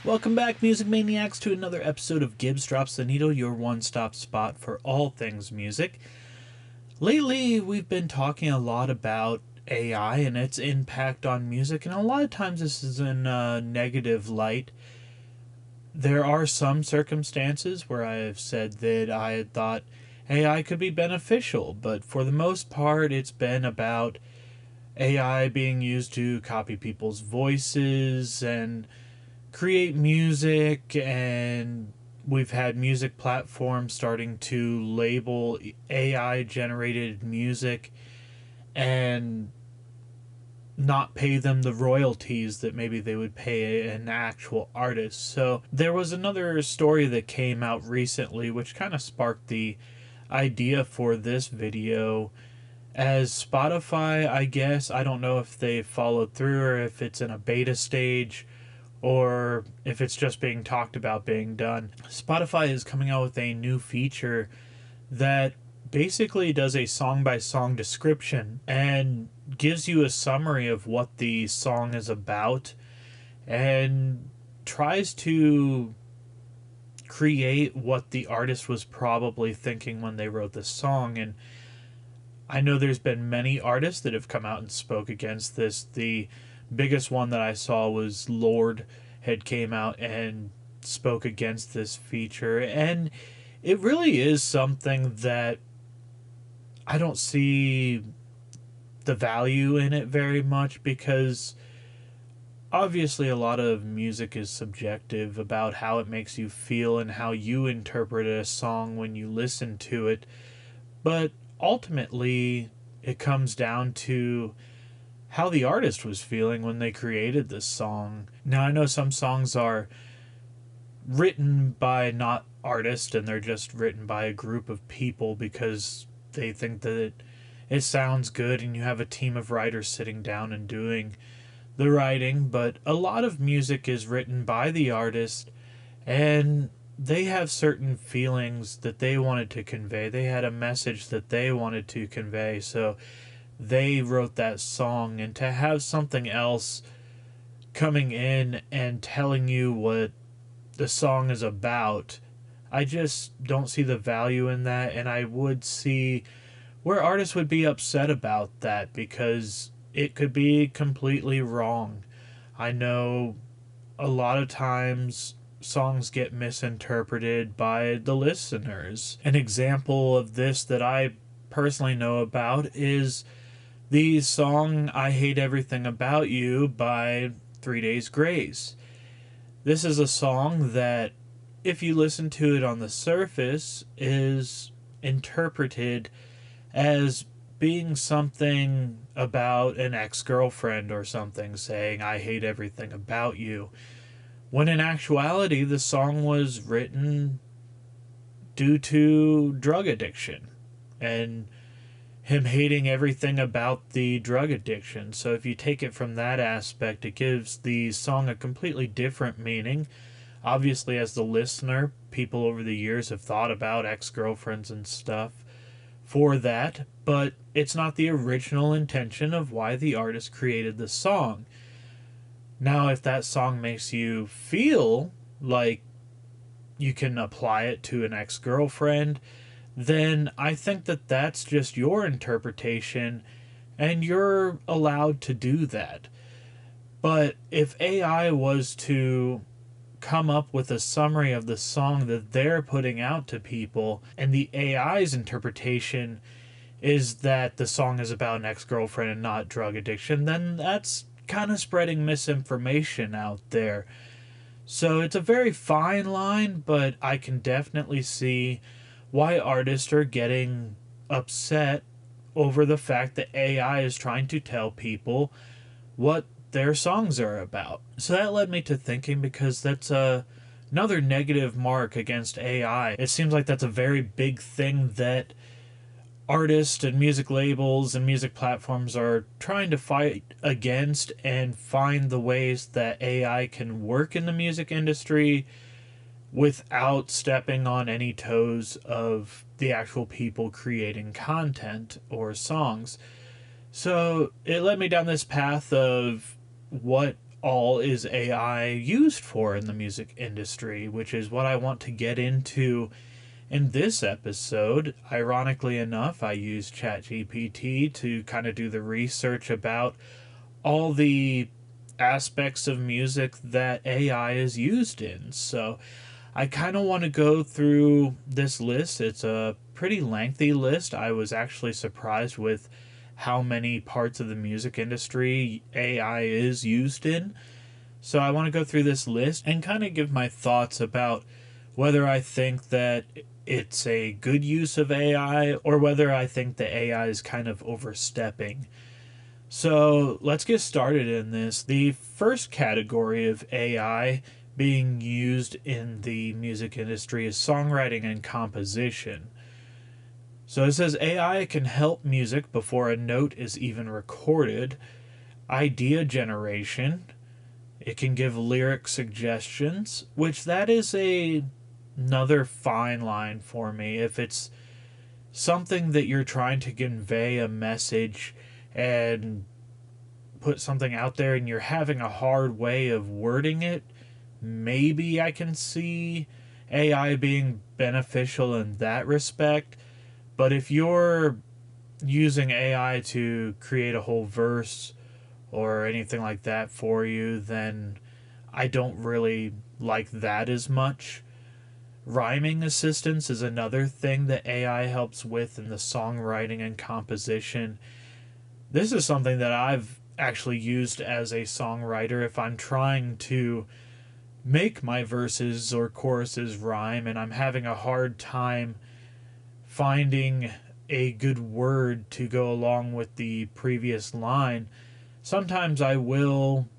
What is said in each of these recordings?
Welcome back, Music Maniacs, to another episode of Gibbs Drops the Needle, your one-stop spot for all things music. Lately, we've been talking a lot about AI and its impact on music, and a lot of times this is in a negative light. There are some circumstances where I have said that I had thought AI could be beneficial, but for the most part, it's been about AI being used to copy people's voices and create music, and we've had music platforms starting to label AI generated music and not pay them the royalties that maybe they would pay an actual artist. So there was another story that came out recently which kind of sparked the idea for this video. As Spotify, I guess, I don't know if they followed through or if it's in a beta stage or if it's just being talked about being done. Spotify is coming out with a new feature that basically does a song by song description and gives you a summary of what the song is about and tries to create what the artist was probably thinking when they wrote the song. And I know there's been many artists that have come out and spoke against this. The biggest one that I saw was Lorde had came out and spoke against this feature, and it really is something that I don't see the value in it very much, because obviously a lot of music is subjective about how it makes you feel and how you interpret a song when you listen to it, but ultimately it comes down to how the artist was feeling when they created this song. Now, I know some songs are written by not artists and they're just written by a group of people because they think that it sounds good and you have a team of writers sitting down and doing the writing, but a lot of music is written by the artist and they have certain feelings that they wanted to convey. They had a message that they wanted to convey, so they wrote that song. And to have something else coming in and telling you what the song is about, I just don't see the value in that, and I would see where artists would be upset about that because it could be completely wrong. I know a lot of times songs get misinterpreted by the listeners. An example of this that I personally know about is the song I Hate Everything About You by 3 Days Grace. This is a song that, if you listen to it on the surface, is interpreted as being something about an ex-girlfriend or something, saying, I hate everything about you. When in actuality, the song was written due to drug addiction and him hating everything about the drug addiction. So if you take it from that aspect, it gives the song a completely different meaning. Obviously, as the listener, people over the years have thought about ex-girlfriends and stuff for that, but it's not the original intention of why the artist created the song. Now, if that song makes you feel like you can apply it to an ex-girlfriend, then I think that that's just your interpretation and you're allowed to do that. But if AI was to come up with a summary of the song that they're putting out to people, and the AI's interpretation is that the song is about an ex-girlfriend and not drug addiction, then that's kind of spreading misinformation out there. So it's a very fine line, but I can definitely see why artists are getting upset over the fact that AI is trying to tell people what their songs are about. So that led me to thinking, because that's another negative mark against AI. It seems like that's a very big thing that artists and music labels and music platforms are trying to fight against and find the ways that AI can work in the music industry without stepping on any toes of the actual people creating content or songs. So it led me down this path of what all is AI used for in the music industry, which is what I want to get into in this episode. Ironically enough, I used ChatGPT to kind of do the research about all the aspects of music that AI is used in. So I kind of want to go through this list. It's a pretty lengthy list. I was actually surprised with how many parts of the music industry AI is used in. So I want to go through this list and kind of give my thoughts about whether I think that it's a good use of AI or whether I think the AI is kind of overstepping. So let's get started in this. The first category of AI being used in the music industry is songwriting and composition. So it says AI can help music before a note is even recorded, idea generation, it can give lyric suggestions, which that is another fine line for me. If it's something that you're trying to convey a message and put something out there and you're having a hard way of wording it, maybe I can see AI being beneficial in that respect. But if you're using AI to create a whole verse or anything like that for you, then I don't really like that as much. Rhyming assistance is another thing that AI helps with in the songwriting and composition. This is something that I've actually used as a songwriter if I'm trying to make my verses or choruses rhyme and I'm having a hard time finding a good word to go along with the previous line. Sometimes I will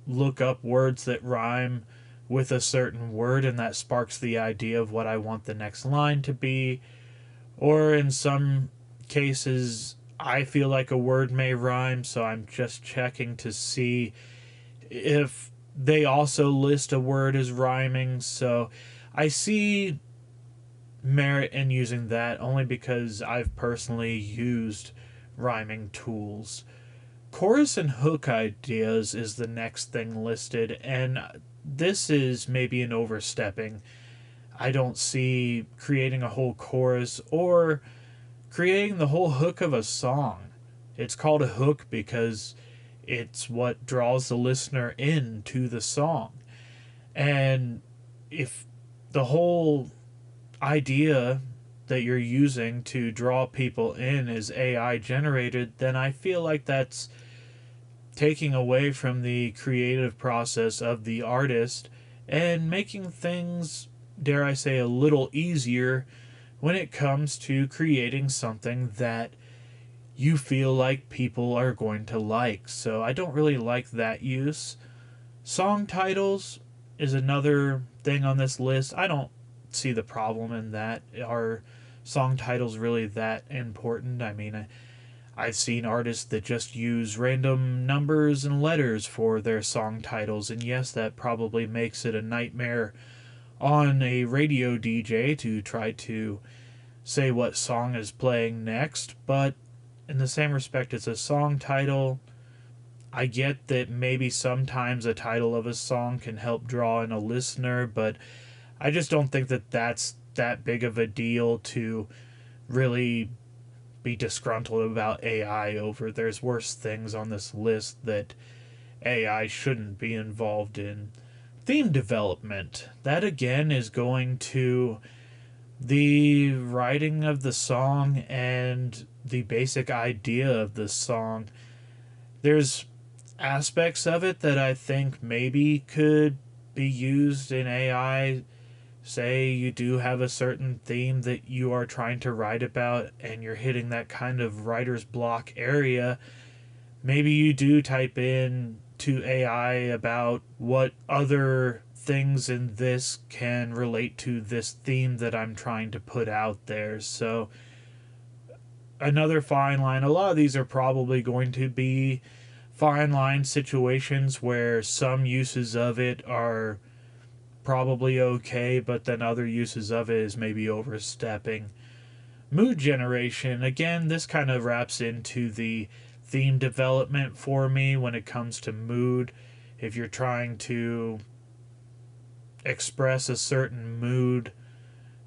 look up words that rhyme with a certain word, and that sparks the idea of what I want the next line to be. Or in some cases, I feel like a word may rhyme, so I'm just checking to see if they also list a word as rhyming. So I see merit in using that only because I've personally used rhyming tools. Chorus and hook ideas is the next thing listed, and this is maybe an overstepping. I don't see creating a whole chorus or creating the whole hook of a song. It's called a hook because it's what draws the listener into the song. And if the whole idea that you're using to draw people in is AI generated, then I feel like that's taking away from the creative process of the artist and making things, dare I say, a little easier when it comes to creating something that you feel like people are going to like. So I don't really like that use. Song titles is another thing on this list. I don't see the problem in that. Are song titles really that important? I mean, I've seen artists that just use random numbers and letters for their song titles, and yes, that probably makes it a nightmare on a radio DJ to try to say what song is playing next, but in the same respect, it's a song title. I get that maybe sometimes a title of a song can help draw in a listener, but I just don't think that that's that big of a deal to really be disgruntled about AI over. There's worse things on this list that AI shouldn't be involved in. Theme development. That again is going to the writing of the song and the basic idea of the song. There's aspects of it that I think maybe could be used in AI. Say you do have a certain theme that you are trying to write about and you're hitting that kind of writer's block area, maybe you do type in to AI about what other things in this can relate to this theme that I'm trying to put out there. So another fine line. A lot of these are probably going to be fine line situations where some uses of it are probably okay, but then other uses of it is maybe overstepping. Mood generation, again, this kind of wraps into the theme development for me when it comes to mood. if you're trying to express a certain mood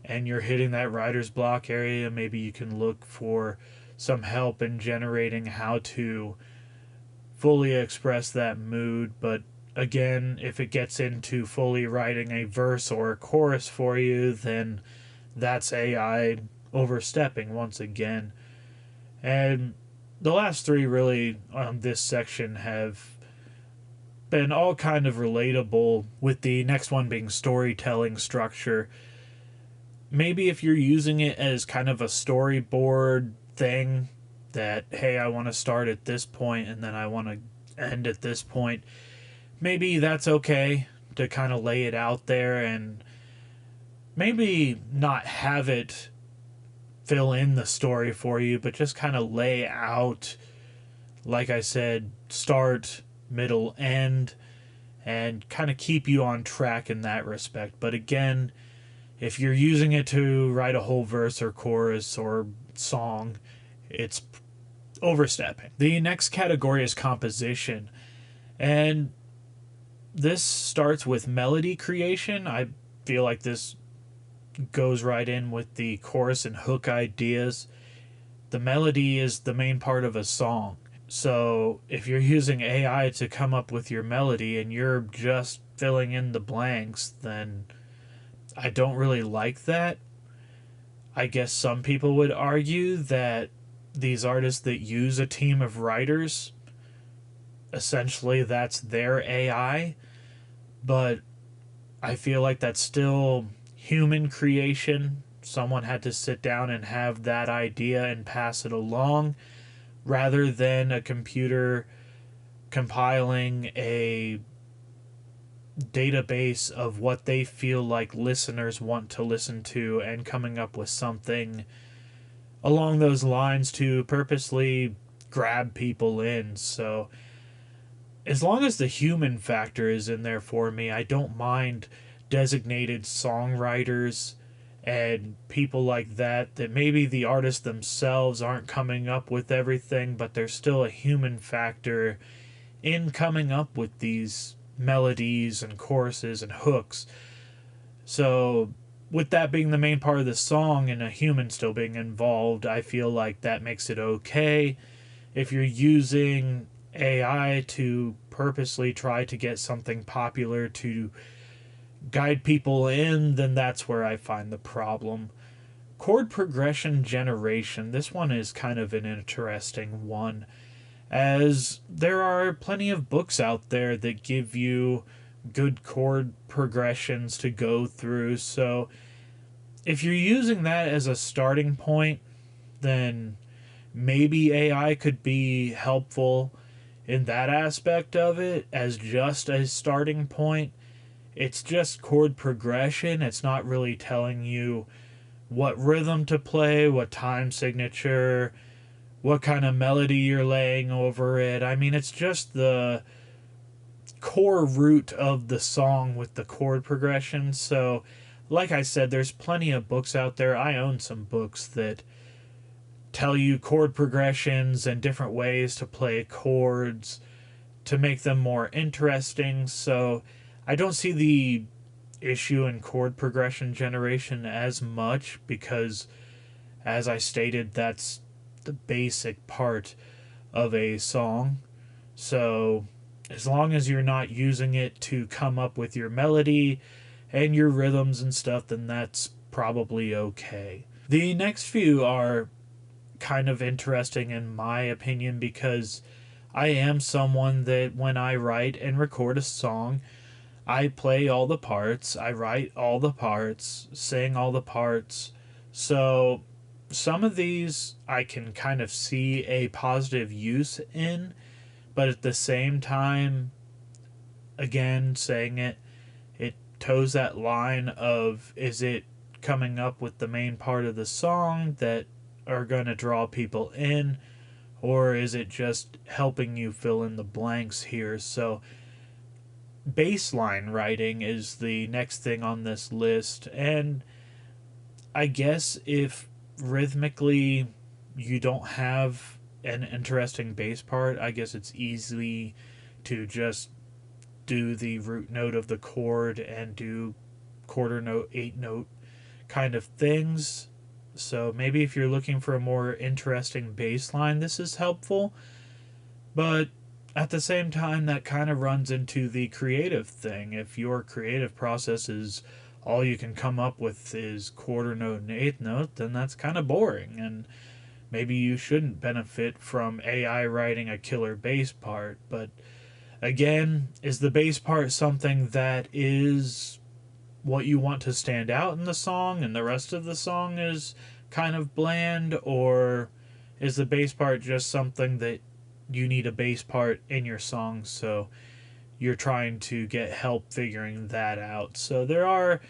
and you're hitting that writer's block area, maybe you can look for some help in generating how to fully express that mood. But again, if it gets into fully writing a verse or a chorus for you, then that's AI overstepping once again. And the last three really on this section have been all kind of relatable, with the next one being storytelling structure. Maybe if you're using it as kind of a storyboard thing, that hey, I want to start at this point and then I want to end at this point, maybe that's okay to kind of lay it out there and maybe not have it fill in the story for you, but just kind of lay out, like I said, start, middle, end, and kind of keep you on track in that respect. But again, if you're using it to write a whole verse or chorus or song, it's overstepping. The next category is composition, and this starts with melody creation. I feel like this goes right in with the chorus and hook ideas. The melody is the main part of a song. So if you're using AI to come up with your melody and you're just filling in the blanks, then I don't really like that. I guess some people would argue that these artists that use a team of writers, essentially that's their AI, but I feel like that's still human creation. Someone had to sit down and have that idea and pass it along, rather than a computer compiling a database of what they feel like listeners want to listen to and coming up with something along those lines to purposely grab people in. So as long as the human factor is in there for me, I don't mind designated songwriters and people like that, that maybe the artists themselves aren't coming up with everything, but there's still a human factor in coming up with these melodies and choruses and hooks. So with that being the main part of the song and a human still being involved, I feel like that makes it okay. If you're using AI to purposely try to get something popular to guide people in, then that's where I find the problem. Chord progression generation. This one is kind of an interesting one, as there are plenty of books out there that give you good chord progressions to go through. So if you're using that as a starting point, then maybe AI could be helpful in that aspect of it as just a starting point. It's just chord progression. It's not really telling you what rhythm to play, what time signature, what kind of melody you're laying over it. I mean, it's just the core root of the song with the chord progression. So, like I said, there's plenty of books out there. I own some books that tell you chord progressions and different ways to play chords to make them more interesting. So, I don't see the issue in chord progression generation as much because, as I stated, that's the basic part of a song. So as long as you're not using it to come up with your melody and your rhythms and stuff, then that's probably okay. The next few are kind of interesting in my opinion, because I am someone that when I write and record a song, I play all the parts, I write all the parts, sing all the parts. So some of these I can kind of see a positive use in, but at the same time, again, saying it toes that line of, is it coming up with the main part of the song that are going to draw people in, or is it just helping you fill in the blanks here? So baseline writing is the next thing on this list, and I guess if rhythmically you don't have an interesting bass part, I guess it's easy to just do the root note of the chord and do quarter note, eighth note kind of things. So maybe if you're looking for a more interesting bass line, this is helpful. But at the same time, that kind of runs into the creative thing. If your creative process is all you can come up with is quarter note and eighth note, then that's kind of boring. And maybe you shouldn't benefit from AI writing a killer bass part. But again, is the bass part something that is what you want to stand out in the song and the rest of the song is kind of bland? Or is the bass part just something that you need a bass part in your song, so you're trying to get help figuring that out? So there are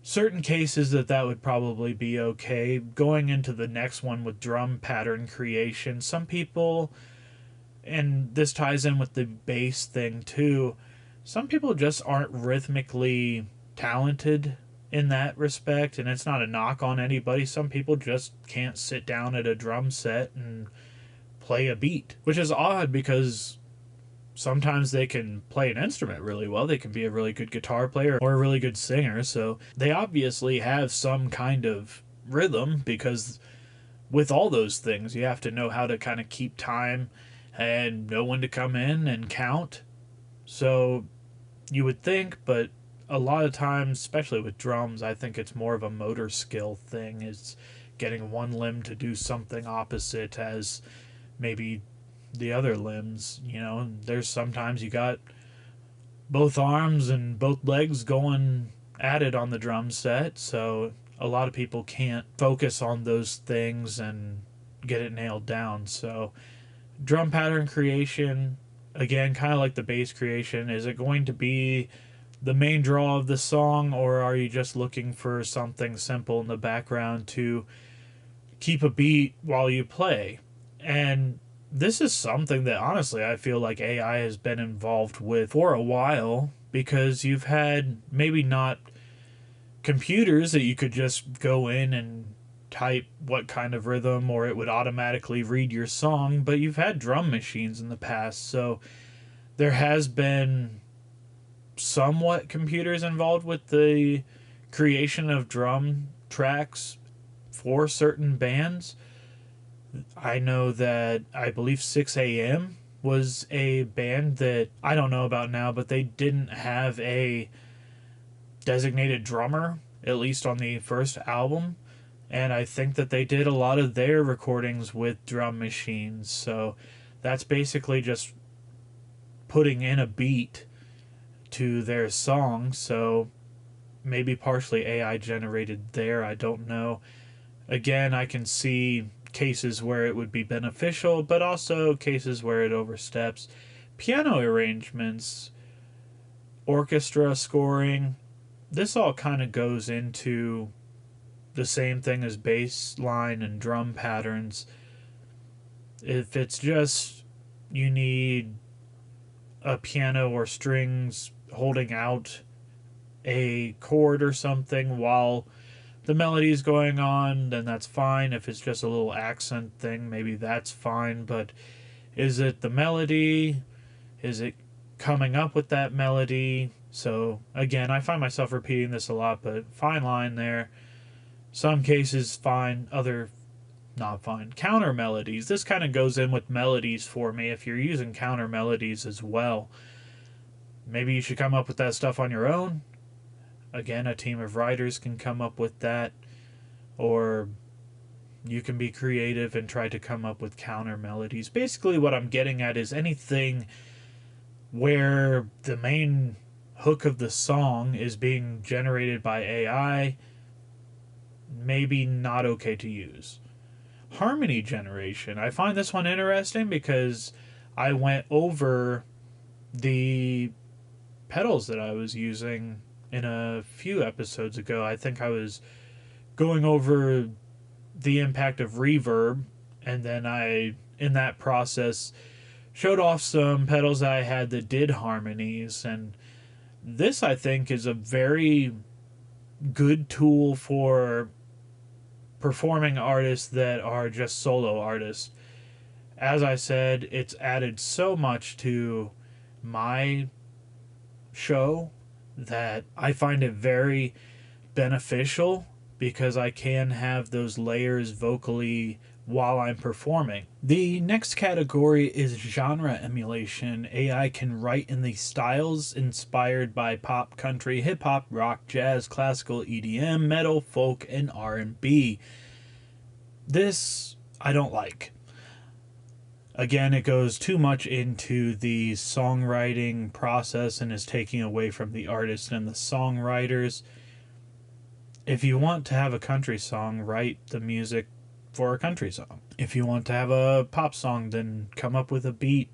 certain cases that would probably be okay. Going into the next one with drum pattern creation, some people, and this ties in with the bass thing too, some people just aren't rhythmically talented in that respect, and it's not a knock on anybody. Some people just can't sit down at a drum set and play a beat, which is odd because sometimes they can play an instrument really well. They can be a really good guitar player or a really good singer, so they obviously have some kind of rhythm, because with all those things you have to know how to kind of keep time and know when to come in and count. So you would think, but a lot of times, especially with drums, I think it's more of a motor skill thing. It's getting one limb to do something opposite as maybe the other limbs. There's sometimes you got both arms and both legs going at it on the drum set, so a lot of people can't focus on those things and get it nailed down. So drum pattern creation, again, kind of like the bass creation, is it going to be the main draw of the song, or are you just looking for something simple in the background to keep a beat while you play? And this is something that honestly I feel like AI has been involved with for a while, because you've had maybe not computers that you could just go in and type what kind of rhythm or it would automatically read your song, but you've had drum machines in the past. So there has been somewhat computers involved with the creation of drum tracks for certain bands. I know that I believe 6am was a band that I don't know about now, but they didn't have a designated drummer, at least on the first album. And I think that they did a lot of their recordings with drum machines. So that's basically just putting in a beat to their song. So maybe partially AI generated there, I don't know. Again, I can see cases where it would be beneficial, but also cases where it oversteps. Piano arrangements, orchestra scoring, this all kind of goes into the same thing as bass line and drum patterns. If it's just you need a piano or strings holding out a chord or something while the melody is going on, then that's fine. If it's just a little accent thing, maybe that's fine. But is it the melody? Is it coming up with that melody? So again, I find myself repeating this a lot, but fine line there. Some cases fine, other not fine. Counter melodies. This kind of goes in with melodies for me. If you're using counter melodies as well, maybe you should come up with that stuff on your own. Again, a team of writers can come up with that, or you can be creative and try to come up with counter melodies. Basically, what I'm getting at is anything where the main hook of the song is being generated by AI, maybe not okay to use. Harmony generation. I find this one interesting because I went over the pedals that I was using in a few episodes ago. I think I was going over the impact of reverb, and then I, in that process, showed off some pedals that I had that did harmonies. And this, I think, is a very good tool for performing artists that are just solo artists. As I said, it's added so much to my show that I find it very beneficial because I can have those layers vocally while I'm performing. The next category is genre emulation. AI can write in the styles inspired by pop, country, hip hop, rock, jazz, classical, EDM, metal, folk, and R&B. This I don't like. Again, it goes too much into the songwriting process and is taking away from the artist and the songwriters. If you want to have a country song, write the music for a country song. If you want to have a pop song, then come up with a beat,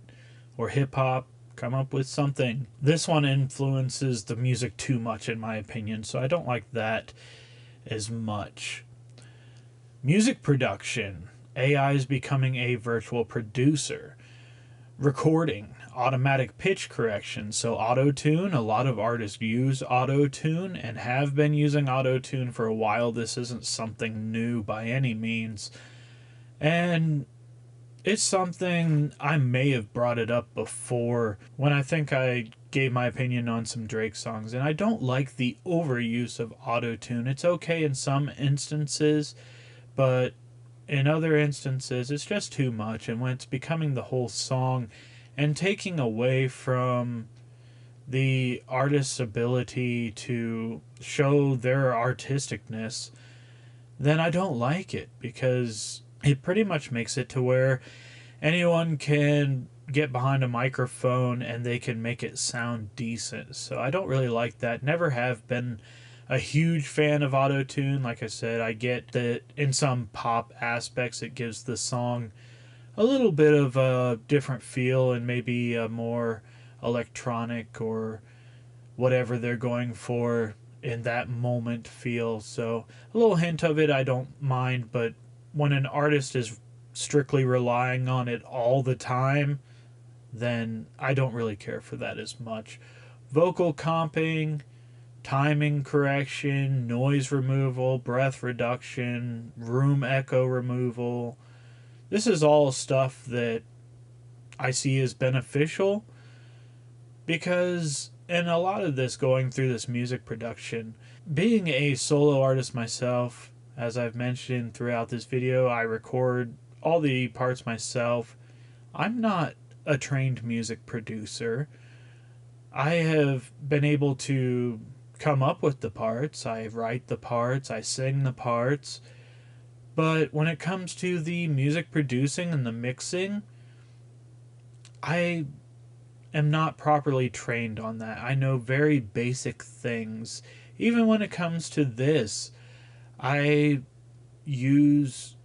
or hip hop, come up with something. This one influences the music too much, in my opinion, so I don't like that as much. Music production. AI is becoming a virtual producer. Recording, automatic pitch correction. So auto-tune, a lot of artists use auto-tune and have been using auto-tune for a while. This isn't something new by any means. And it's something I may have brought it up before when I think I gave my opinion on some Drake songs. And I don't like the overuse of auto-tune. It's okay in some instances, but in other instances, it's just too much, and when it's becoming the whole song and taking away from the artist's ability to show their artisticness, then I don't like it, because it pretty much makes it to where anyone can get behind a microphone and they can make it sound decent. So I don't really like that. Never have been a huge fan of auto-tune. Like I said, I get that in some pop aspects it gives the song a little bit of a different feel and maybe a more electronic or whatever they're going for in that moment feel. So a little hint of it I don't mind, but when an artist is strictly relying on it all the time, then I don't really care for that as much. Vocal comping, timing correction, noise removal, breath reduction, room echo removal. This is all stuff that I see as beneficial because in a lot of this going through this music production, being a solo artist myself, as I've mentioned throughout this video, I record all the parts myself. I'm not a trained music producer. I have been able to come up with the parts, I write the parts, I sing the parts, but when it comes to the music producing and the mixing, I am not properly trained on that. I know very basic things. Even when it comes to this, I use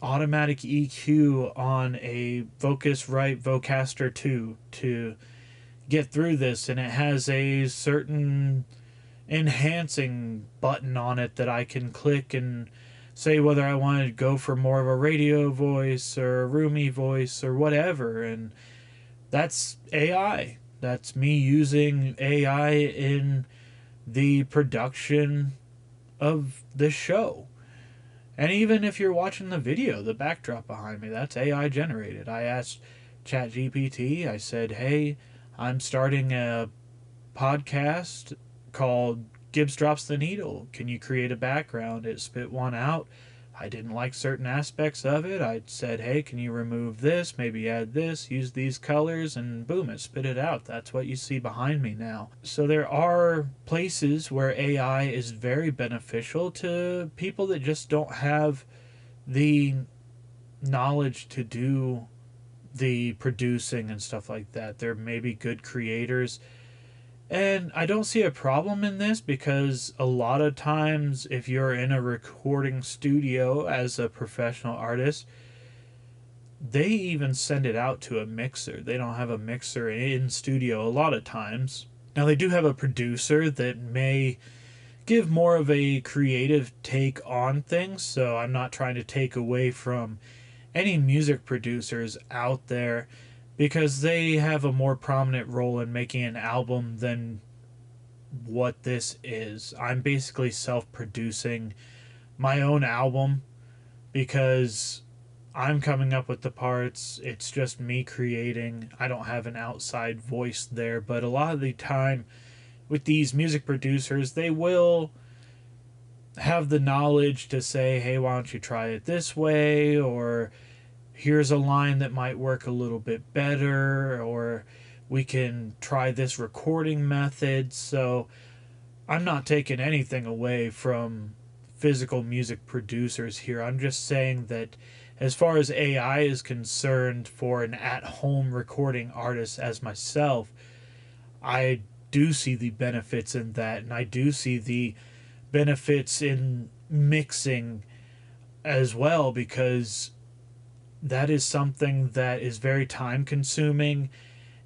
automatic EQ on a Focusrite Vocaster 2 to get through this, and it has a certain enhancing button on it that I can click and say whether I want to go for more of a radio voice or a roomy voice or whatever, and that's AI. That's me using AI in the production of this show. And even if you're watching the video, the backdrop behind me, that's AI generated. I asked ChatGPT, I said, hey, I'm starting a podcast called Gibbs Drops the Needle. Can you create a background? It spit one out. I didn't like certain aspects of it. I said, hey, can you remove this? Maybe add this, use these colors, and boom, it spit it out. That's what you see behind me now. So there are places where AI is very beneficial to people that just don't have the knowledge to do the producing and stuff like that. They're maybe good creators. And I don't see a problem in this because a lot of times if you're in a recording studio as a professional artist, they even send it out to a mixer. They don't have a mixer in studio a lot of times. Now they do have a producer that may give more of a creative take on things, so I'm not trying to take away from any music producers out there, because they have a more prominent role in making an album than what this is. I'm basically self-producing my own album because I'm coming up with the parts. It's just me creating. I don't have an outside voice there. But a lot of the time with these music producers, they will have the knowledge to say, hey, why don't you try it this way? Or here's a line that might work a little bit better. Or we can try this recording method. So I'm not taking anything away from physical music producers here. I'm just saying that as far as AI is concerned, for an at home recording artist as myself, I do see the benefits in that, and I do see the benefits in mixing as well, because that is something that is very time consuming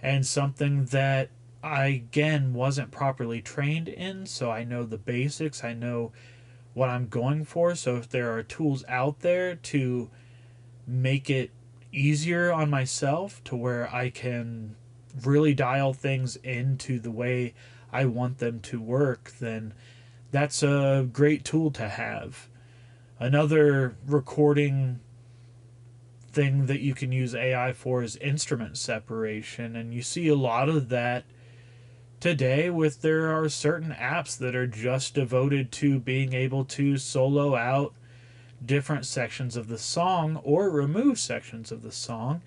and something that I, again, wasn't properly trained in. So I know the basics, I know what I'm going for. So if there are tools out there to make it easier on myself to where I can really dial things into the way I want them to work, then that's a great tool to have. Another recording thing that you can use AI for is instrument separation, and you see a lot of that today with there are certain apps that are just devoted to being able to solo out different sections of the song or remove sections of the song.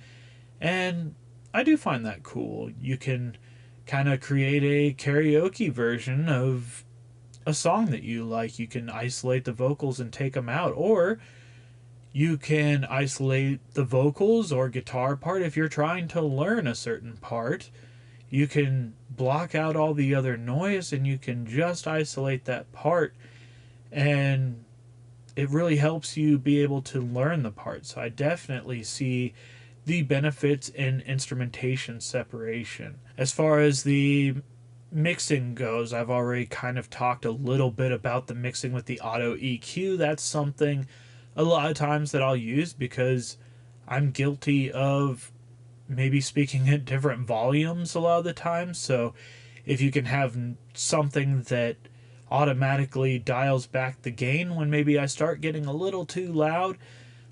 And I do find that cool. You can kind of create a karaoke version of a song that you like. You can isolate the vocals and take them out, or you can isolate the vocals or guitar part. If you're trying to learn a certain part, you can block out all the other noise and you can just isolate that part, and it really helps you be able to learn the part. So I definitely see the benefits in instrumentation separation. As far as the mixing goes, I've already kind of talked a little bit about the mixing with the auto EQ. That's something a lot of times that I'll use because I'm guilty of maybe speaking at different volumes a lot of the time. So if you can have something that automatically dials back the gain when maybe I start getting a little too loud,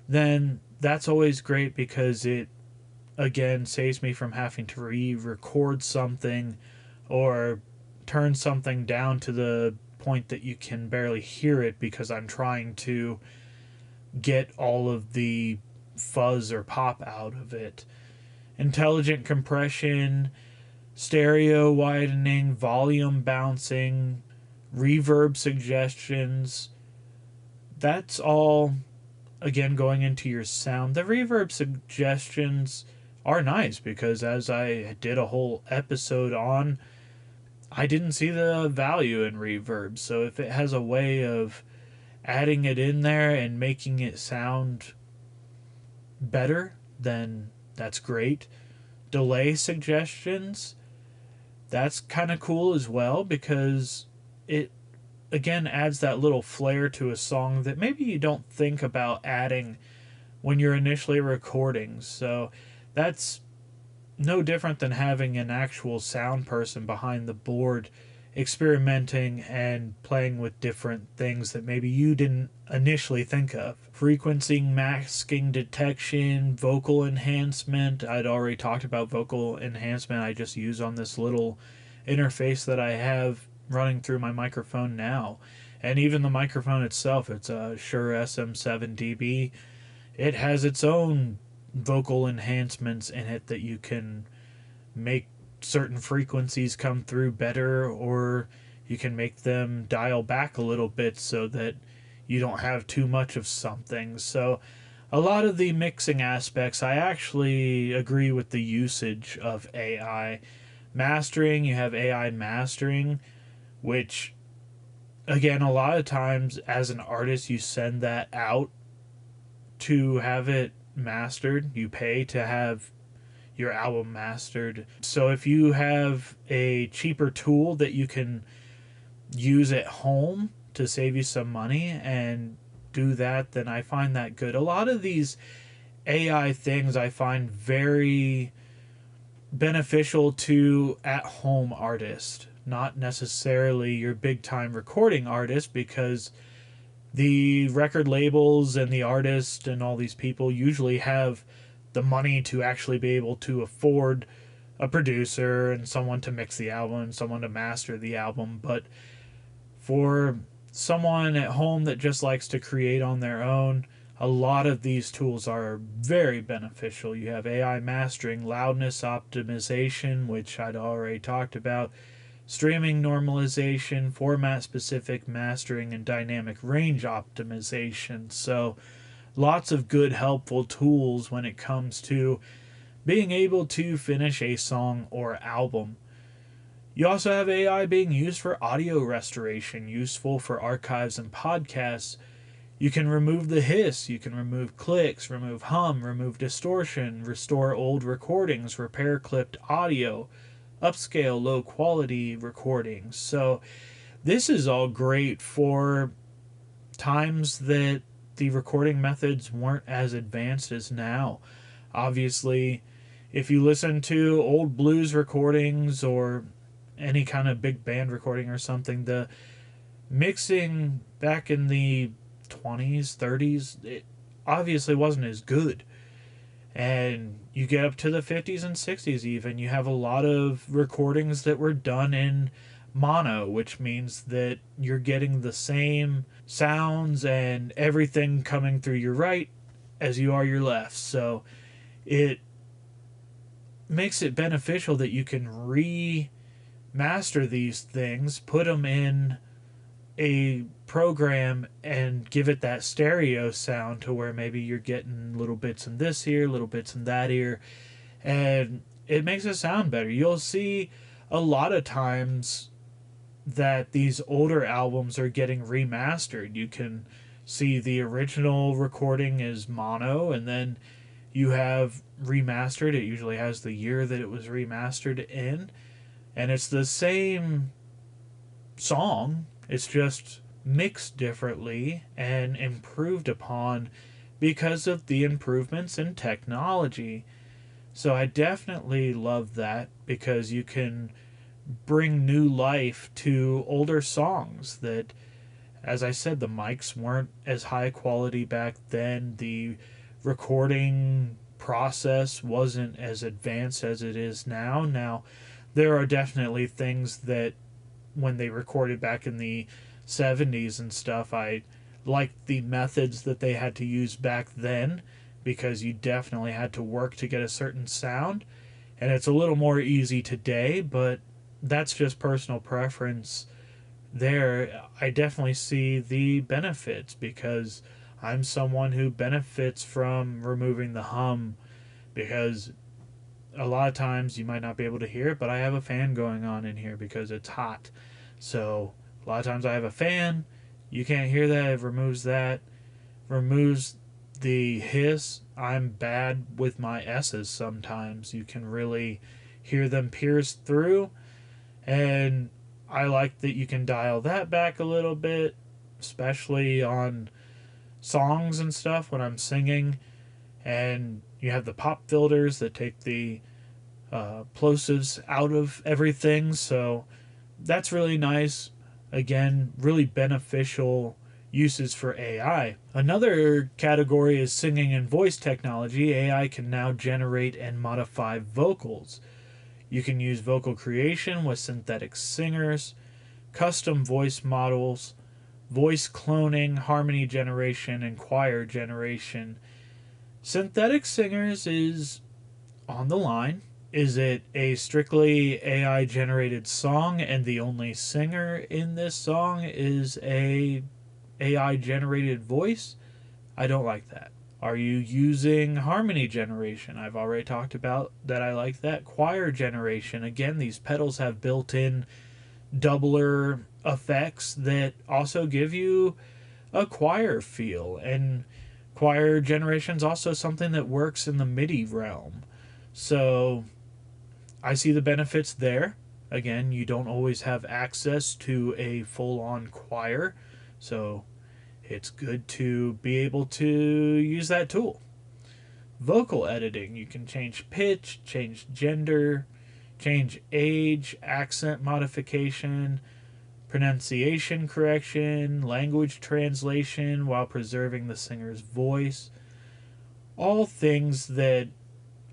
then that's always great, because it again saves me from having to re-record something or turn something down to the point that you can barely hear it because I'm trying to get all of the fuzz or pop out of it. Intelligent compression, stereo widening, volume bouncing, reverb suggestions. That's all, again, going into your sound. The reverb suggestions are nice because, as I did a whole episode on, I didn't see the value in reverb. So if it has a way of adding it in there and making it sound better, then that's great. Delay suggestions, that's kind of cool as well, because it again adds that little flair to a song that maybe you don't think about adding when you're initially recording. So that's no different than having an actual sound person behind the board experimenting and playing with different things that maybe you didn't initially think of. Frequency masking detection, vocal enhancement. I'd already talked about vocal enhancement. I just use on this little interface that I have running through my microphone now. And even the microphone itself, it's a Shure SM7DB. It has its own vocal enhancements in it that you can make certain frequencies come through better, or you can make them dial back a little bit so that you don't have too much of something. So a lot of the mixing aspects, I actually agree with the usage of AI. Mastering, you have AI mastering, which again, a lot of times as an artist you send that out to have it mastered. You pay to have your album mastered. So if you have a cheaper tool that you can use at home to save you some money and do that, then I find that good. A lot of these AI things I find very beneficial to at-home artists, not necessarily your big-time recording artist, because The record labels and the artists and all these people usually have the money to actually be able to afford a producer and someone to mix the album and someone to master the album. But for someone at home that just likes to create on their own, a lot of these tools are very beneficial. You have AI mastering, loudness optimization, which I'd already talked about, streaming normalization, format specific mastering, and dynamic range optimization. So, lots of good, helpful tools when it comes to being able to finish a song or album. You also have AI being used for audio restoration, useful for archives and podcasts. You can remove the hiss, you can remove clicks, remove hum, remove distortion, restore old recordings, repair clipped audio, upscale low quality recordings. So, this is all great for times that the recording methods weren't as advanced as now. Obviously, if you listen to old blues recordings or any kind of big band recording or something, the mixing back in the 20s, 30s, it obviously wasn't as good. And you get up to the 50s and 60s, even, you have a lot of recordings that were done in mono, which means that you're getting the same sounds and everything coming through your right as you are your left. So it makes it beneficial that you can remaster these things, put them in a program and give it that stereo sound to where maybe you're getting little bits in this ear, little bits in that ear, and it makes it sound better. You'll see a lot of times that these older albums are getting remastered. You can see the original recording is mono, and then you have remastered. It usually has the year that it was remastered in, and it's the same song. It's just mixed differently and improved upon because of the improvements in technology. So I definitely love that, because you can bring new life to older songs that, as I said, the mics weren't as high quality back then. The recording process wasn't as advanced as it is now. Now, there are definitely things that when they recorded back in the 70s and stuff, I liked the methods that they had to use back then, because you definitely had to work to get a certain sound. And it's a little more easy today, but that's just personal preference there. I definitely see the benefits, because I'm someone who benefits from removing the hum, because a lot of times you might not be able to hear it, but I have a fan going on in here because it's hot. So a lot of times I have a fan, you can't hear that, it removes that, removes the hiss. I'm bad with my S's sometimes. You can really hear them pierce through, and I like that you can dial that back a little bit, especially on songs and stuff when I'm singing. And you have the pop filters that take the plosives out of everything, so that's really nice. Again, really beneficial uses for AI. Another category is singing and voice technology. AI can now generate and modify vocals. You can use vocal creation with synthetic singers, custom voice models, voice cloning, harmony generation, and choir generation. Synthetic singers is on the line. Is it a strictly AI generated song and the only singer in this song is a AI generated voice? I don't like that. Are you using harmony generation? I've already talked about that. I like that. Choir generation. Again, these pedals have built in doubler effects that also give you a choir feel. And choir generation is also something that works in the MIDI realm. So I see the benefits there. Again, you don't always have access to a full on choir. So it's good to be able to use that tool. Vocal editing. You can change pitch, change gender, change age, accent modification, pronunciation correction, language translation while preserving the singer's voice. All things that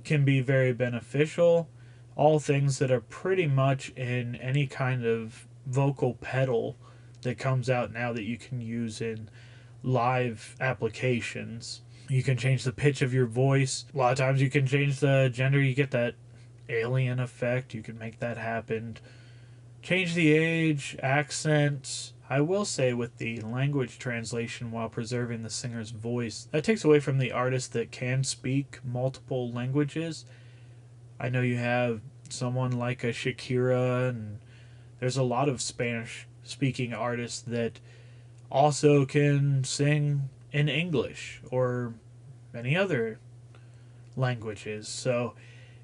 can be very beneficial, all things that are pretty much in any kind of vocal pedal that comes out now that you can use in live applications. You can change the pitch of your voice. A lot of times you can change the gender. You get that alien effect. You can make that happen. Change the age, accents. I will say with the language translation while preserving the singer's voice, that takes away from the artist that can speak multiple languages. I know you have someone like a Shakira, and there's a lot of Spanish speaking artists that also can sing in English or any other languages. So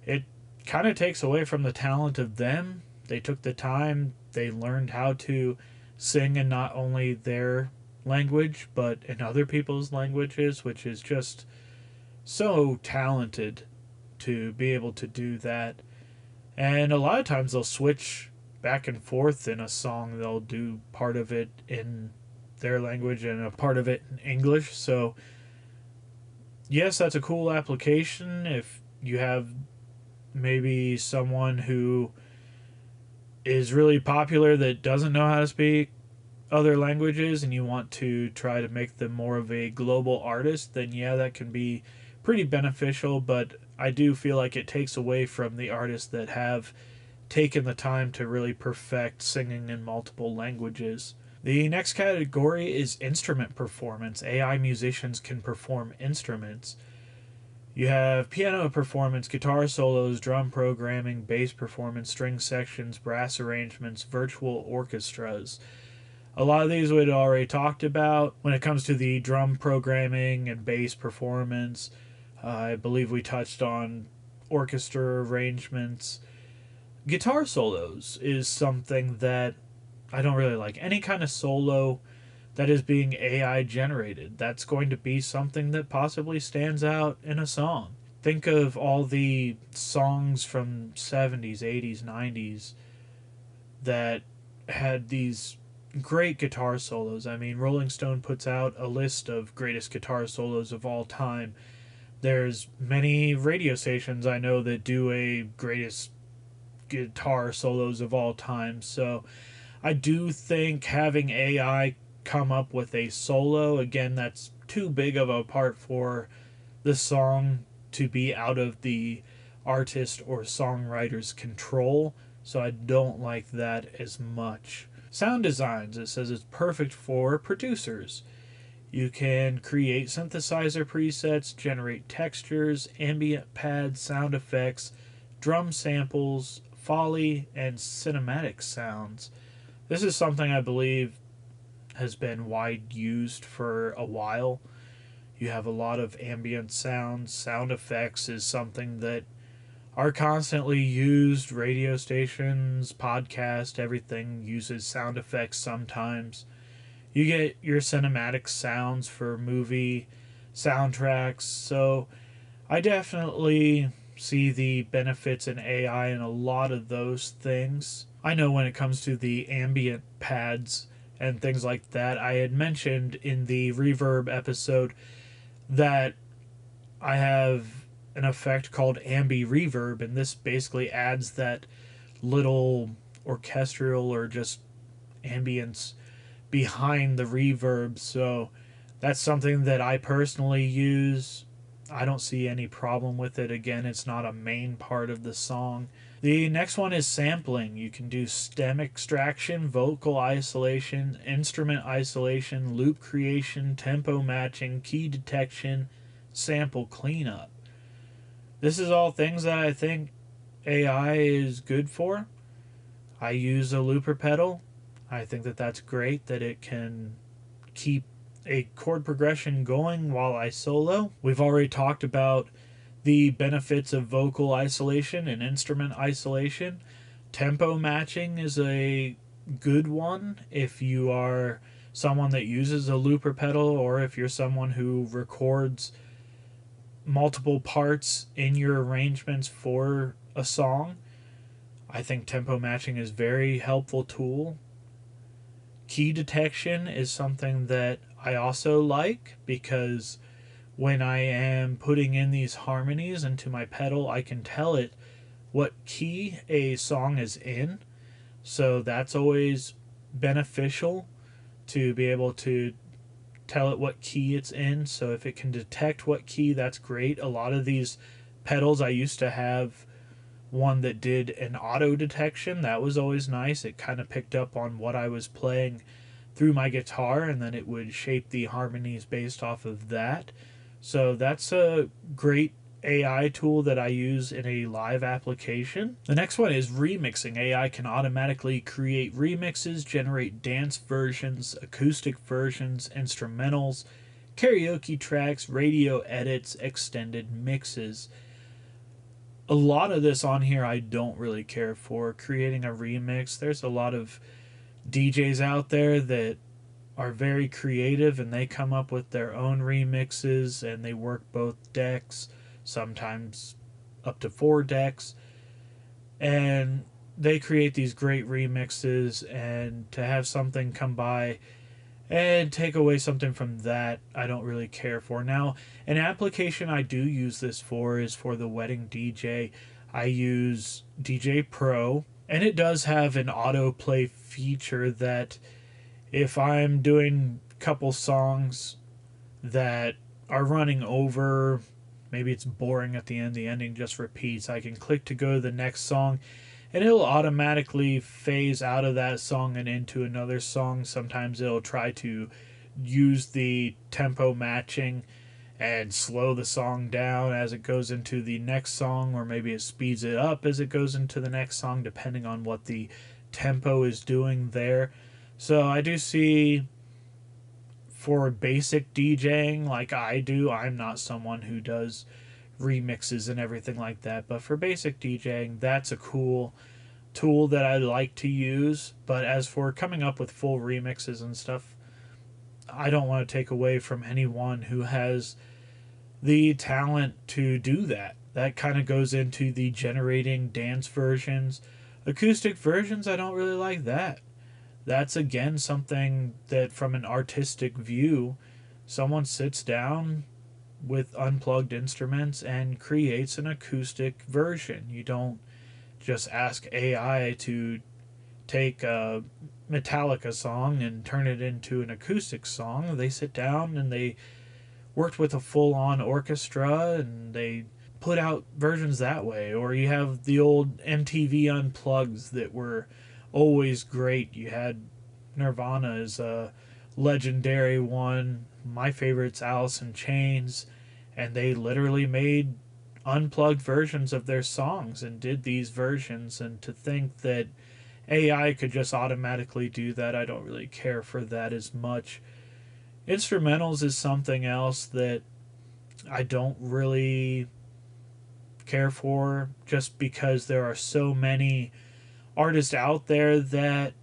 it kind of takes away from the talent of them. They took the time, they learned how to sing in not only their language but in other people's languages, which is just so talented to be able to do that. And a lot of times they'll switch back and forth in a song. They'll do part of it in their language and a part of it in English. So yes, that's a cool application if you have maybe someone who is really popular that doesn't know how to speak other languages and you want to try to make them more of a global artist, then yeah, that can be pretty beneficial. But I do feel like it takes away from the artists that have taken the time to really perfect singing in multiple languages. The next category is instrument performance. AI musicians can perform instruments. You have piano performance, guitar solos, drum programming, bass performance, string sections, brass arrangements, virtual orchestras. A lot of these we'd already talked about. When it comes to the drum programming and bass performance, I believe we touched on orchestra arrangements. Guitar solos is something that I don't really like. Any kind of solo that is being AI generated, that's going to be something that possibly stands out in a song. Think of all the songs from 70s, 80s, 90s that had these great guitar solos. I mean, Rolling Stone puts out a list of greatest guitar solos of all time. There's many radio stations I know that do a greatest guitar solos of all time. So I do think having AI come up with a solo, again, that's too big of a part for the song to be out of the artist or songwriter's control. So I don't like that as much. Sound designs, it says it's perfect for producers. You can create synthesizer presets, generate textures, ambient pads, sound effects, drum samples, Foley, and cinematic sounds. This is something I believe has been wide used for a while. You have a lot of ambient sounds. Sound effects is something that are constantly used. Radio stations, podcast, everything uses sound effects sometimes. You get your cinematic sounds for movie soundtracks. So I definitely see the benefits in AI in a lot of those things. I know when it comes to the ambient pads and things like that, I had mentioned in the reverb episode that I have an effect called ambi reverb, and this basically adds that little orchestral or just ambience behind the reverb. So that's something that I personally use. I don't see any problem with it. Again, it's not a main part of the song. The next one is sampling. You can do stem extraction, vocal isolation, instrument isolation, loop creation, tempo matching, key detection, sample cleanup. This is all things that I think AI is good for. I use a looper pedal. I think that that's great that it can keep a chord progression going while I solo. We've already talked about the benefits of vocal isolation and instrument isolation. Tempo matching is a good one if you are someone that uses a looper pedal, or if you're someone who records multiple parts in your arrangements for a song. I think tempo matching is a very helpful tool. Key detection is something that I also like, because when I am putting in these harmonies into my pedal, I can tell it what key a song is in. So that's always beneficial, to be able to tell it what key it's in. So if it can detect what key, that's great. A lot of these pedals, I used to have one that did an auto detection. That was always nice. It kind of picked up on what I was playing through my guitar, and then it would shape the harmonies based off of that. So that's a great AI tool that I use in a live application. The next one is remixing. AI can automatically create remixes, generate dance versions, acoustic versions, instrumentals, karaoke tracks, radio edits, extended mixes. A lot of this on here I don't really care for. Creating a remix, there's a lot of DJs out there that are very creative, and they come up with their own remixes, and they work both decks, sometimes up to 4 decks, and they create these great remixes. And to have something come by and take away something from that, I don't really care for. Now, an application I do use this for is for the wedding DJ. I use DJ Pro, and it does have an autoplay feature that if I'm doing a couple songs that are running over, maybe it's boring at the end, the ending just repeats, I can click to go to the next song, and it'll automatically phase out of that song and into another song. Sometimes it'll try to use the tempo matching and slow the song down as it goes into the next song, or maybe it speeds it up as it goes into the next song, depending on what the tempo is doing there. So I do see, for basic DJing like I do, I'm not someone who does remixes and everything like that, but for basic DJing, that's a cool tool that I like to use. But as for coming up with full remixes and stuff, I don't want to take away from anyone who has the talent to do that. That kind of goes into the generating dance versions. Acoustic versions, I don't really like that. That's again something that, from an artistic view, someone sits down with unplugged instruments and creates an acoustic version. You don't just ask AI to take a Metallica song and turn it into an acoustic song. They sit down and they worked with a full-on orchestra, and they put out versions that way. Or you have the old MTV Unplugs that were always great. You had Nirvana as a legendary one. My favorite's Alice in Chains, and they literally made unplugged versions of their songs and did these versions. And to think that AI could just automatically do that, I don't really care for that as much. Instrumentals is something else that I don't really care for, just because there are so many artists out there that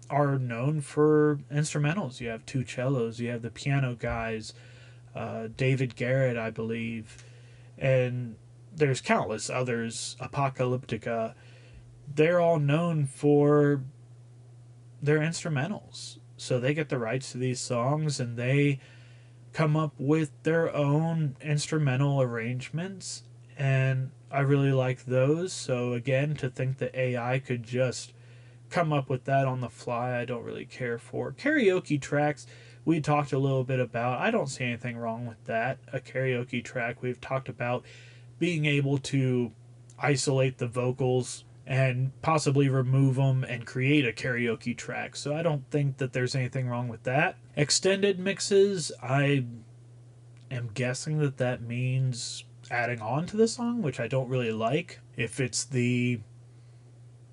are known for instrumentals. You have two cellos, you have the piano guys, David Garrett, I believe, and there's countless others, Apocalyptica. They're all known for their instrumentals. So they get the rights to these songs, and they come up with their own instrumental arrangements, and I really like those. So again, to think that AI could just come up with that on the fly, I don't really care for. Karaoke tracks, we talked a little bit about. I don't see anything wrong with that. A karaoke track, we've talked about being able to isolate the vocals and possibly remove them and create a karaoke track. So I don't think that there's anything wrong with that. Extended mixes, I am guessing that that means adding on to the song, which I don't really like. If it's the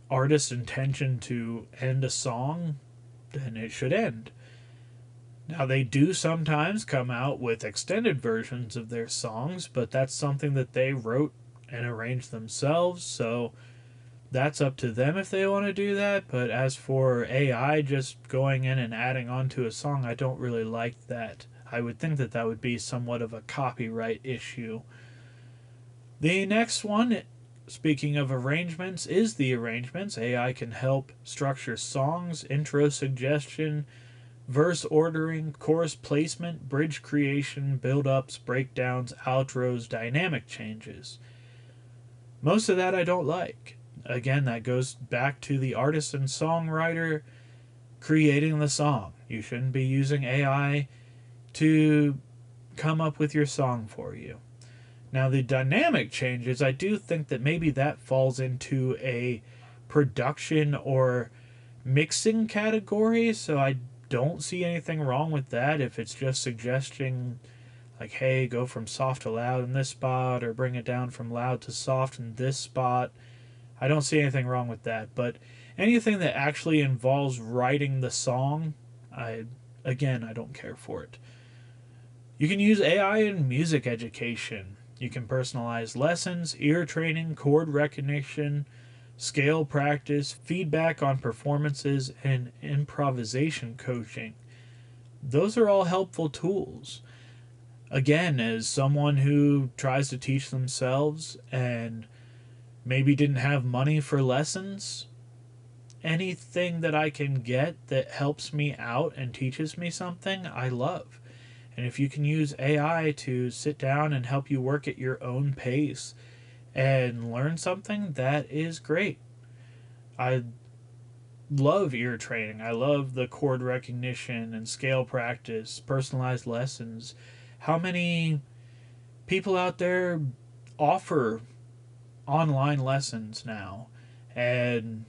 artist's intention to end a song, then it should end. Now, they do sometimes come out with extended versions of their songs, but that's something that they wrote and arranged themselves, so that's up to them if they want to do that. But as for AI just going in and adding on to a song, I don't really like that. I would think that that would be somewhat of a copyright issue. The next one speaking of arrangements, is the arrangements. AI can help structure songs, intro suggestion, verse ordering, chorus placement, bridge creation, build ups, breakdowns, outros, dynamic changes. Most of that I don't like. Again, that goes back to the artist and songwriter creating the song. You shouldn't be using AI to come up with your song for you. Now, the dynamic changes, I do think that maybe that falls into a production or mixing category, so I don't see anything wrong with that if it's just suggesting, like, hey, go from soft to loud in this spot, or bring it down from loud to soft in this spot. I don't see anything wrong with that, but anything that actually involves writing the song, I don't care for it. You can use AI in music education. You can personalize lessons, ear training, chord recognition, scale practice, feedback on performances, and improvisation coaching. Those are all helpful tools. Again, as someone who tries to teach themselves and maybe didn't have money for lessons, anything that I can get that helps me out and teaches me something, I love. And if you can use AI to sit down and help you work at your own pace and learn something, that is great. I love ear training. I love the chord recognition and scale practice, personalized lessons. How many people out there offer online lessons now? And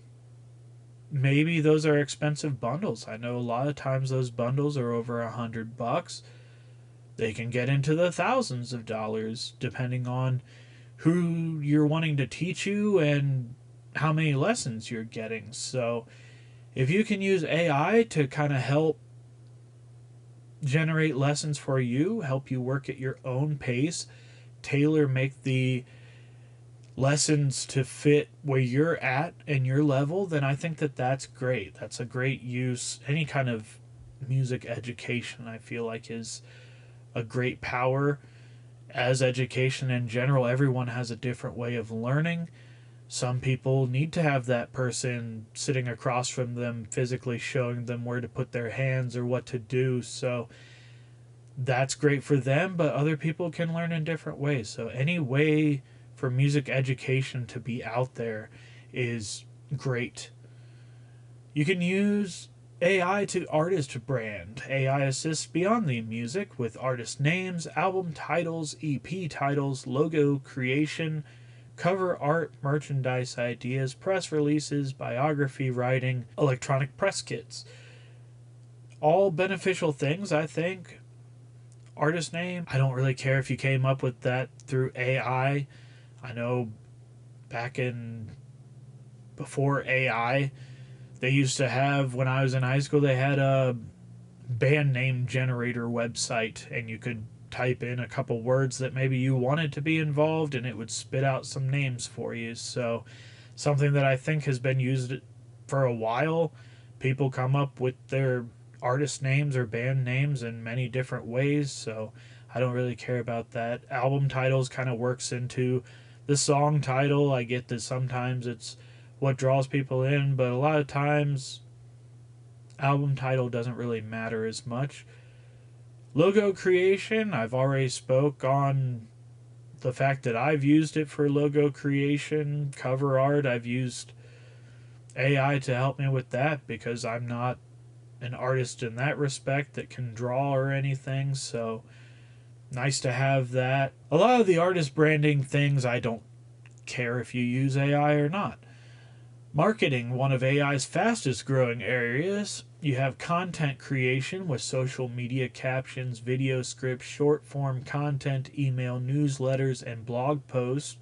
maybe those are expensive bundles. I know a lot of times those bundles are over $100. They can get into the thousands of dollars depending on who you're wanting to teach you and how many lessons you're getting. So if you can use AI to kind of help generate lessons for you, help you work at your own pace, make the lessons to fit where you're at and your level, then I think that that's great. That's a great use. Any kind of music education, I feel like, is a great power. As education in general, everyone has a different way of learning. Some people need to have that person sitting across from them physically showing them where to put their hands or what to do. So that's great for them, but other people can learn in different ways. So any way for music education to be out there is great. You can use AI to artist brand. AI assists beyond the music with artist names, album titles, EP titles, logo creation, cover art, merchandise ideas, press releases, biography writing, electronic press kits. All beneficial things, I think. Artist name, I don't really care if you came up with that through AI. I know back in before AI, they used to have, when I was in high school, they had a band name generator website, and you could type in a couple words that maybe you wanted to be involved, and it would spit out some names for you. So something that I think has been used for a while. People come up with their artist names or band names in many different ways, so I don't really care about that. Album titles kind of works into the song title. I get that sometimes it's what draws people in, but a lot of times album title doesn't really matter as much. Logo creation, I've already spoke on the fact that I've used it for logo creation. Cover art, I've used AI to help me with that because I'm not an artist in that respect that can draw or anything, so nice to have that. A lot of the artist branding things, I don't care if you use AI or not. Marketing, one of AI's fastest growing areas. You have content creation with social media captions, video scripts, short form content, email newsletters, and blog posts.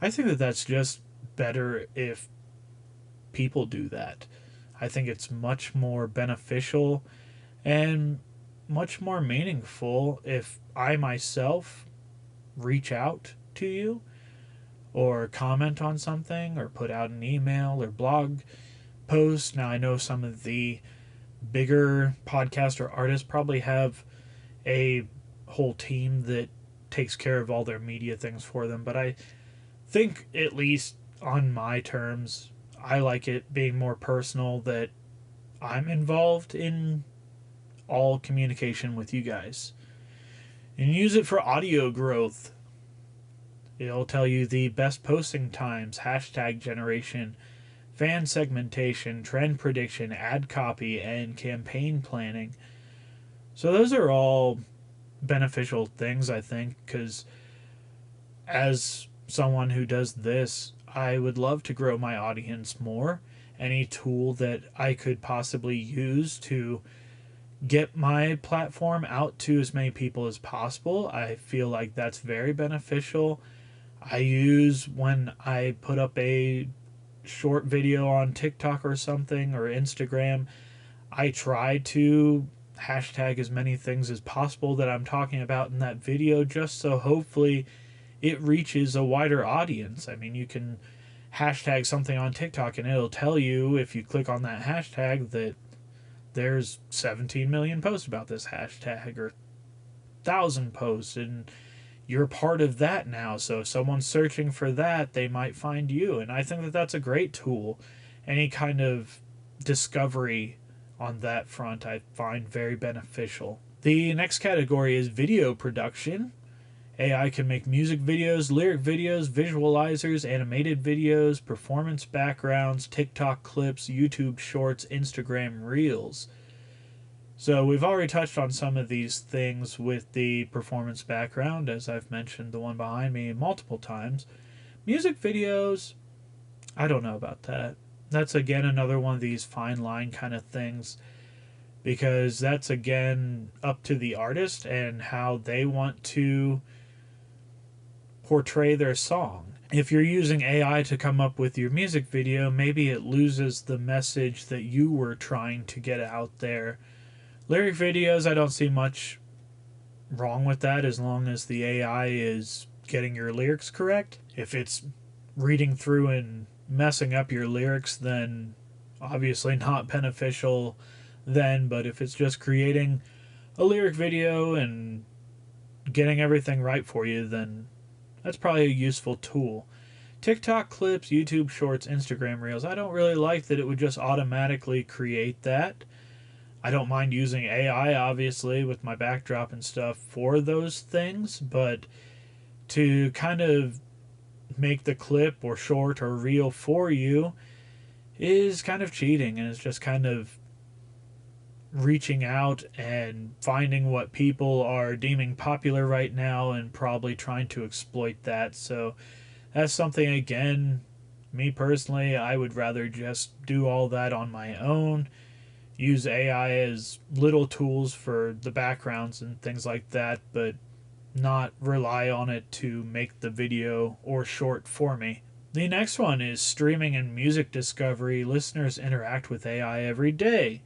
I think that that's just better if people do that. I think it's much more beneficial and much more meaningful if I myself reach out to you or comment on something or put out an email or blog post. Now, I know some of the bigger podcasts or artists probably have a whole team that takes care of all their media things for them, but I think, at least on my terms, I like it being more personal, that I'm involved in all communication with you guys. And use it for audio growth. It'll tell you the best posting times, hashtag generation, fan segmentation, trend prediction, ad copy, and campaign planning. So those are all beneficial things, I think, because as someone who does this, I would love to grow my audience more. Any tool that I could possibly use to get my platform out to as many people as possible, I feel like that's very beneficial. I use when I put up a short video on TikTok or something, or Instagram, I try to hashtag as many things as possible that I'm talking about in that video, just so hopefully it reaches a wider audience. I mean, you can hashtag something on TikTok and it'll tell you, if you click on that hashtag, that there's 17 million posts about this hashtag, or 1,000 posts, and you're part of that now. So if someone's searching for that, they might find you. And I think that that's a great tool. Any kind of discovery on that front I find very beneficial. The next category is video production. AI can make music videos, lyric videos, visualizers, animated videos, performance backgrounds, TikTok clips, YouTube shorts, Instagram reels. So we've already touched on some of these things with the performance background, as I've mentioned the one behind me multiple times. Music videos, I don't know about that. That's again another one of these fine line kind of things, because that's again up to the artist and how they want to portray their song. If you're using AI to come up with your music video, maybe it loses the message that you were trying to get out there. Lyric videos, I don't see much wrong with that, as long as the AI is getting your lyrics correct. If it's reading through and messing up your lyrics, then obviously not beneficial then. But if it's just creating a lyric video and getting everything right for you, then that's probably a useful tool. TikTok clips, YouTube shorts, Instagram reels, I don't really like that it would just automatically create that. I don't mind using AI, obviously, with my backdrop and stuff for those things, but to kind of make the clip or short or reel for you is kind of cheating, and it's just kind of reaching out and finding what people are deeming popular right now and probably trying to exploit that. So that's something, again, me personally, I would rather just do all that on my own. Use AI as little tools for the backgrounds and things like that, but not rely on it to make the video or short for me. The next one is streaming and music discovery. Listeners interact with AI every day.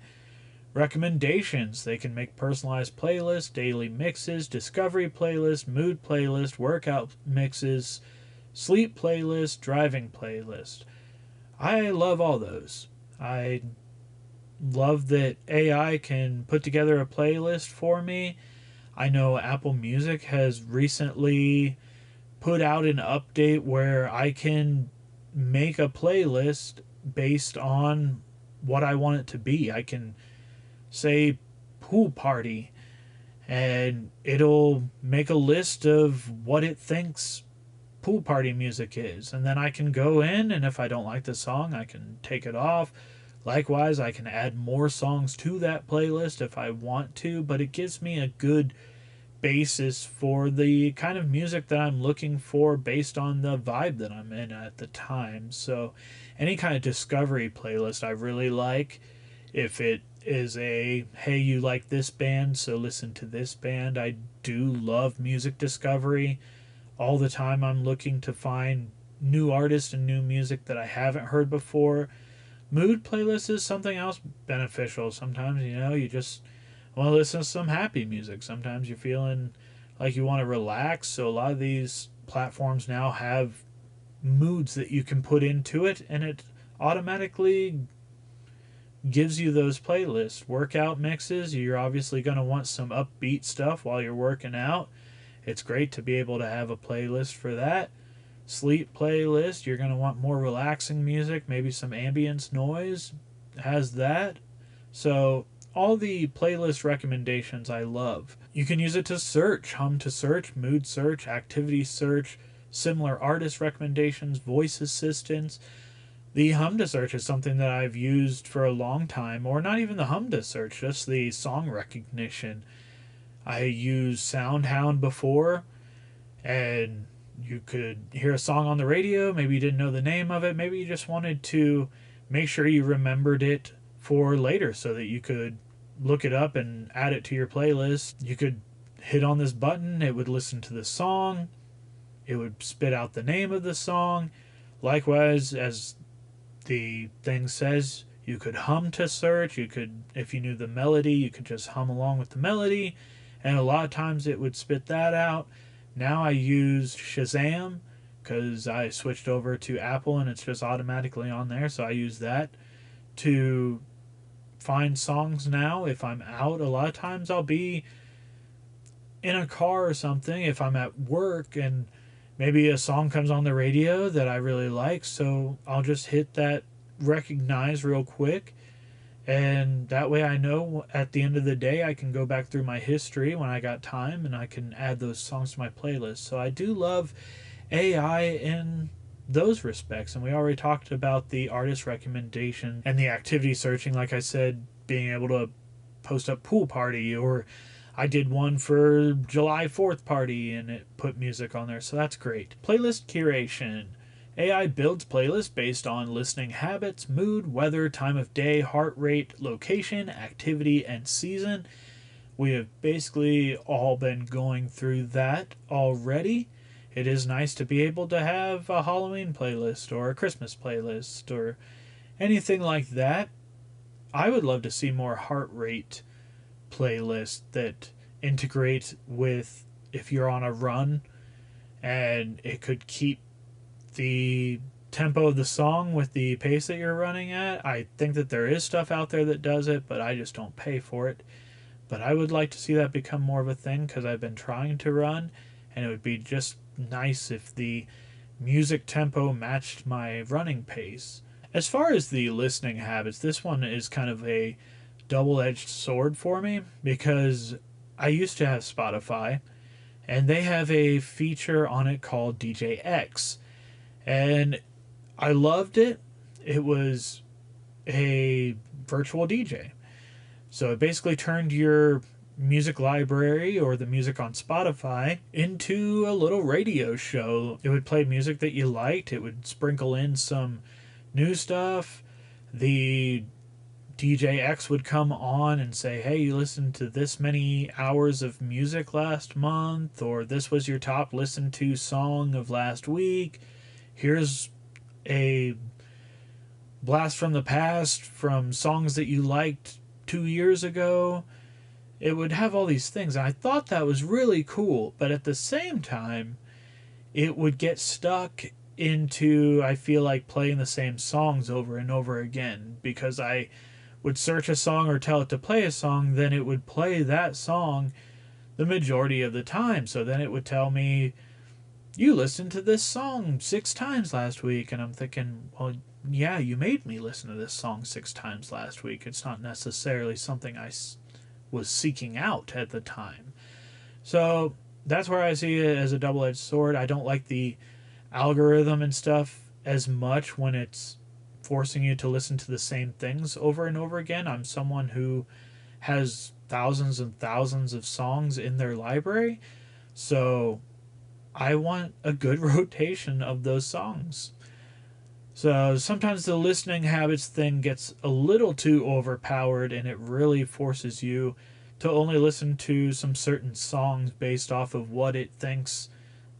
Recommendations. They can make personalized playlists, daily mixes, discovery playlists, mood playlist, workout mixes, sleep playlist, driving playlist. I love all those. I love that AI can put together a playlist for me. I know Apple Music has recently put out an update where I can make a playlist based on what I want it to be. I can say pool party, and it'll make a list of what it thinks pool party music is. And then I can go in, and if I don't like the song, I can take it off. Likewise, I can add more songs to that playlist if I want to, but it gives me a good basis for the kind of music that I'm looking for based on the vibe that I'm in at the time. So any kind of discovery playlist I really like. If it is a, hey, you like this band, so listen to this band. I do love music discovery. All the time I'm looking to find new artists and new music that I haven't heard before. Mood playlist is something else beneficial. Sometimes, you just want to listen to some happy music. Sometimes you're feeling like you want to relax. So a lot of these platforms now have moods that you can put into it, and it automatically gives you those playlists. Workout mixes, you're obviously going to want some upbeat stuff while you're working out. It's great to be able to have a playlist for that. sleep playlist. You're going to want more relaxing music, maybe some ambience noise. Has that. So all the playlist recommendations I love. You can use it to search, hum to search, mood search, activity search, similar artist recommendations, voice assistants. The hum to search is something that I've used for a long time, or not even the hum to search, just the song recognition. I used SoundHound before, and you could hear a song on the radio, maybe you didn't know the name of it, maybe you just wanted to make sure you remembered it for later so that you could look it up and add it to your playlist. You could hit on this button, it would listen to the song, it would spit out the name of the song. Likewise, as the thing says, you could hum to search. You could, if you knew the melody, you could just hum along with the melody, and a lot of times it would spit that out. Now I use Shazam because I switched over to Apple and it's just automatically on there, so I use that to find songs now. If I'm out, a lot of times I'll be in a car or something, if I'm at work and maybe a song comes on the radio that I really like, so I'll just hit that recognize real quick, and that way I know at the end of the day I can go back through my history when I got time and I can add those songs to my playlist. So I do love AI in those respects, and we already talked about the artist recommendation and the activity searching, like I said, being able to post up pool party, or I did one for July 4th party and it put music on there, so that's great. Playlist curation. AI builds playlists based on listening habits, mood, weather, time of day, heart rate, location, activity, and season. We have basically all been going through that already. It is nice to be able to have a Halloween playlist or a Christmas playlist or anything like that. I would love to see more heart rate playlists that integrate with if you're on a run, and it could keep the tempo of the song with the pace that you're running at. I think that there is stuff out there that does it, but I just don't pay for it. But I would like to see that become more of a thing because I've been trying to run, and it would be just nice if the music tempo matched my running pace. As far as the listening habits, this one is kind of a double-edged sword for me because I used to have Spotify, and they have a feature on it called DJX, and I loved it. It was a virtual DJ. So it basically turned your music library or the music on Spotify into a little radio show. It would play music that you liked. It would sprinkle in some new stuff. The DJX would come on and say, hey, you listened to this many hours of music last month, or this was your top listened to song of last week. Here's a blast from the past from songs that you liked 2 years ago. It would have all these things, and I thought that was really cool, but at the same time, it would get stuck into, I feel like, playing the same songs over and over again, because I would search a song or tell it to play a song, then it would play that song the majority of the time. So then it would tell me, you listened to this song 6 times last week, and I'm thinking, well, yeah, you made me listen to this song 6 times last week. It's not necessarily something I was seeking out at the time. So that's where I see it as a double-edged sword. I don't like the algorithm and stuff as much when it's forcing you to listen to the same things over and over again. I'm someone who has thousands and thousands of songs in their library, so I want a good rotation of those songs. So sometimes the listening habits thing gets a little too overpowered, and it really forces you to only listen to some certain songs based off of what it thinks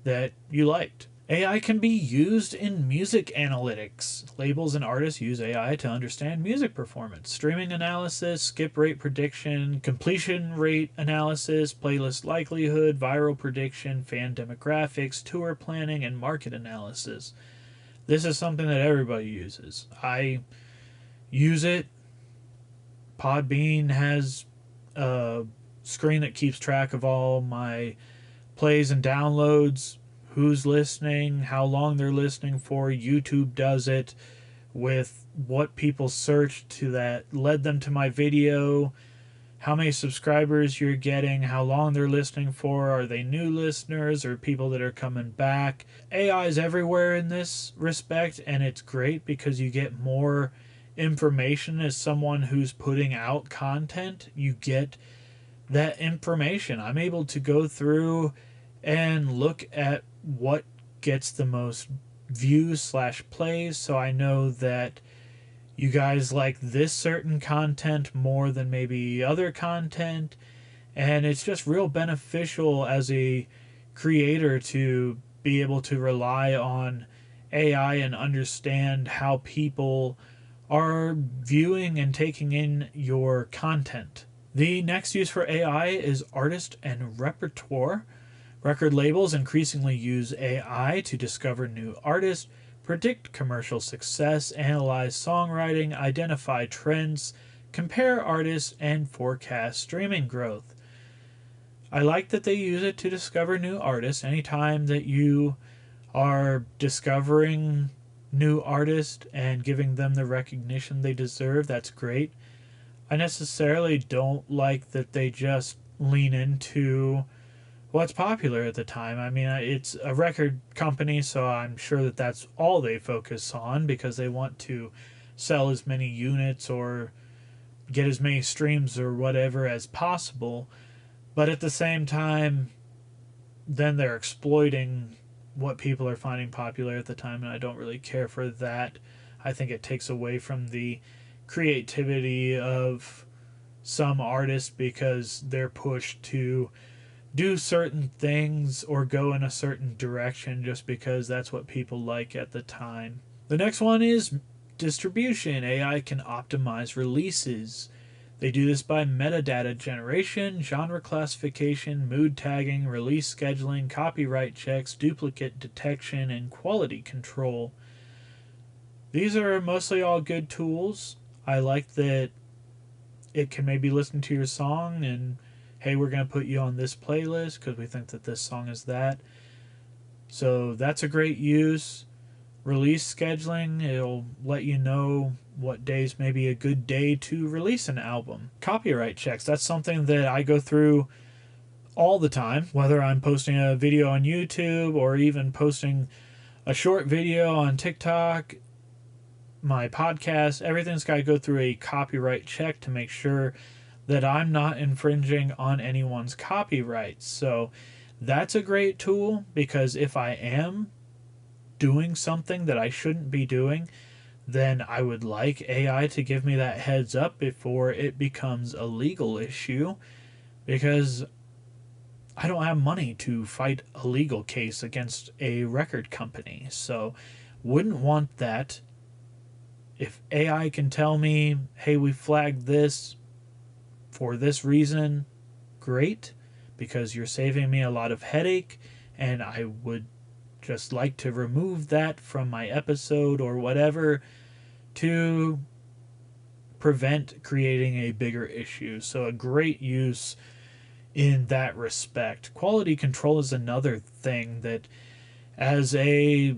that you liked. AI can be used in music analytics. Labels and artists use AI to understand music performance, streaming analysis, skip rate prediction, completion rate analysis, playlist likelihood, viral prediction, fan demographics, tour planning, and market analysis. This is something that everybody uses. I use it. Podbean has a screen that keeps track of all my plays and downloads. who's listening, how long they're listening for. YouTube does it with what people searched to that led them to my video, how many subscribers you're getting, how long they're listening for, are they new listeners or people that are coming back. AI is everywhere in this respect, and it's great because you get more information as someone who's putting out content. You get that information. I'm able to go through and look at what gets the most views slash plays, so I know that you guys like this certain content more than maybe other content, and it's just real beneficial as a creator to be able to rely on AI and understand how people are viewing and taking in your content. The next use for AI is artist and repertoire. Record labels increasingly use AI to discover new artists, predict commercial success, analyze songwriting, identify trends, compare artists, and forecast streaming growth. I like that they use it to discover new artists. Anytime that you are discovering new artists and giving them the recognition they deserve, that's great. I necessarily don't like that they just lean into what's popular at the time. I mean, it's a record company, so I'm sure that that's all they focus on because they want to sell as many units or get as many streams or whatever as possible. But at the same time, then they're exploiting what people are finding popular at the time, and I don't really care for that. I think it takes away from the creativity of some artists because they're pushed to do certain things or go in a certain direction just because that's what people like at the time. The next one is distribution. AI can optimize releases. They do this by metadata generation, genre classification, mood tagging, release scheduling, copyright checks, duplicate detection, and quality control. These are mostly all good tools. I like that it can maybe listen to your song and, hey, we're going to put you on this playlist because we think that this song is that. So that's a great use. Release scheduling, it'll let you know what days may be a good day to release an album. Copyright checks, that's something that I go through all the time, whether I'm posting a video on YouTube or even posting a short video on TikTok, my podcast. Everything's got to go through a copyright check to make sure that I'm not infringing on anyone's copyrights. So that's a great tool because if I am doing something that I shouldn't be doing, then I would like AI to give me that heads up before it becomes a legal issue, because I don't have money to fight a legal case against a record company. So wouldn't want that. If AI can tell me, hey, we flagged this for this reason, great, because you're saving me a lot of headache, and I would just like to remove that from my episode or whatever to prevent creating a bigger issue. So a great use in that respect. Quality control is another thing that, as a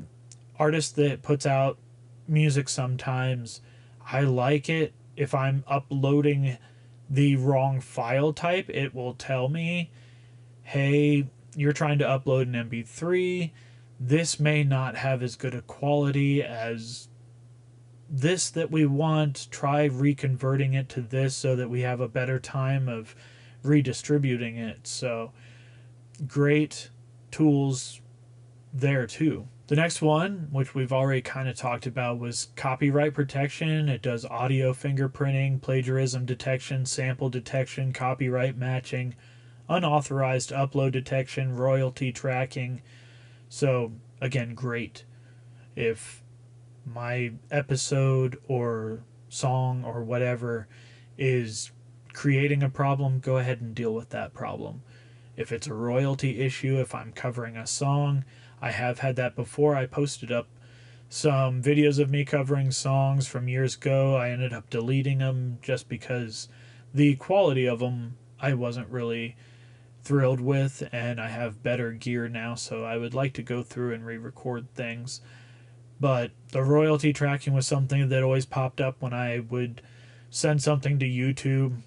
artist that puts out music, sometimes I like it if I'm uploading the wrong file type. It will tell me, hey, you're trying to upload an MP3. This may not have as good a quality as this that we want. Try reconverting it to this so that we have a better time of redistributing it. So great tools there too. The next one, which we've already kind of talked about, was copyright protection. It does audio fingerprinting, plagiarism detection, sample detection, copyright matching, unauthorized upload detection, royalty tracking. So again, great. If my episode or song or whatever is creating a problem, go ahead and deal with that problem. If it's a royalty issue, if I'm covering a song, I have had that before. I posted up some videos of me covering songs from years ago. I ended up deleting them just because the quality of them I wasn't really thrilled with, and I have better gear now, so I would like to go through and re-record things. But the royalty tracking was something that always popped up when I would send something to YouTube,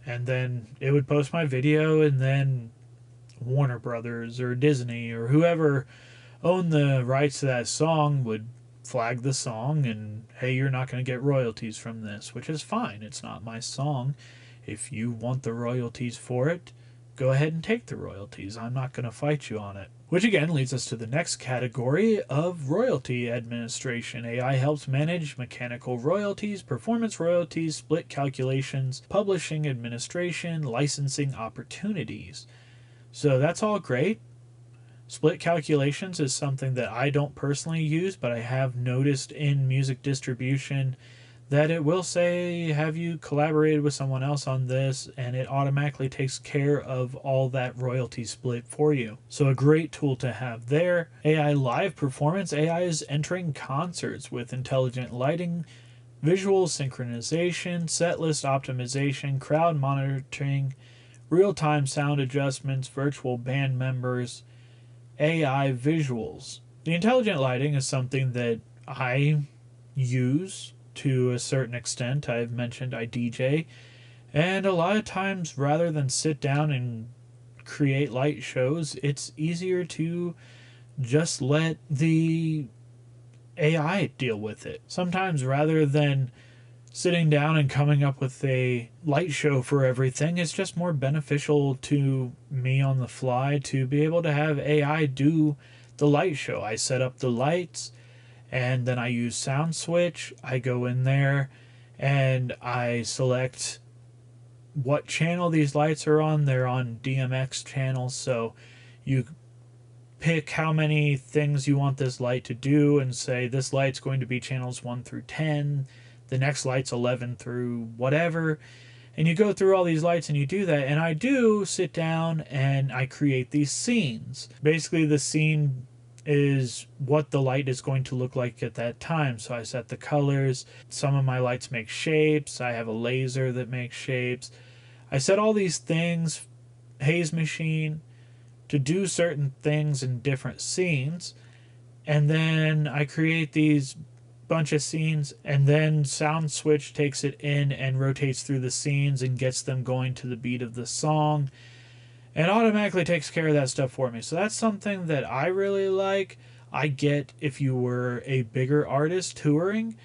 and then it would post my video, and then Warner Brothers or Disney or whoever owned the rights to that song would flag the song and, hey, you're not going to get royalties from this, which is fine. It's not my song. If you want the royalties for it, go ahead and take the royalties. I'm not going to fight you on it. Which again leads us to the next category of royalty administration. AI helps manage mechanical royalties, performance royalties, split calculations, publishing administration, licensing opportunities. So that's all great. Split calculations is something that I don't personally use, but I have noticed in music distribution that it will say, have you collaborated with someone else on this? And it automatically takes care of all that royalty split for you. So a great tool to have there. AI live performance. AI is entering concerts with intelligent lighting, visual synchronization, set list optimization, crowd monitoring, real-time sound adjustments, virtual band members, AI visuals. The intelligent lighting is something that I use to a certain extent. I've mentioned I DJ, and a lot of times rather than sit down and create light shows, it's easier to just let the AI deal with it. Sometimes rather than sitting down and coming up with a light show for everything, it's just more beneficial to me on the fly to be able to have AI do the light show. I set up the lights, and then I use Sound Switch. I go in there and I select what channel these lights are on. They're on DMX channels, so you pick how many things you want this light to do and say this light's going to be channels 1 through 10, the next light's 11 through whatever, and you go through all these lights and you do that. And I do sit down and I create these scenes. Basically the scene is what the light is going to look like at that time. So I set the colors. Some of my lights make shapes. I have a laser that makes shapes. I set all these things, Haze Machine, to do certain things in different scenes. And then I create these bunch of scenes, and then Sound Switch takes it in and rotates through the scenes and gets them going to the beat of the song, and automatically takes care of that stuff for me. So that's something that I really like. I get if you were a bigger artist touring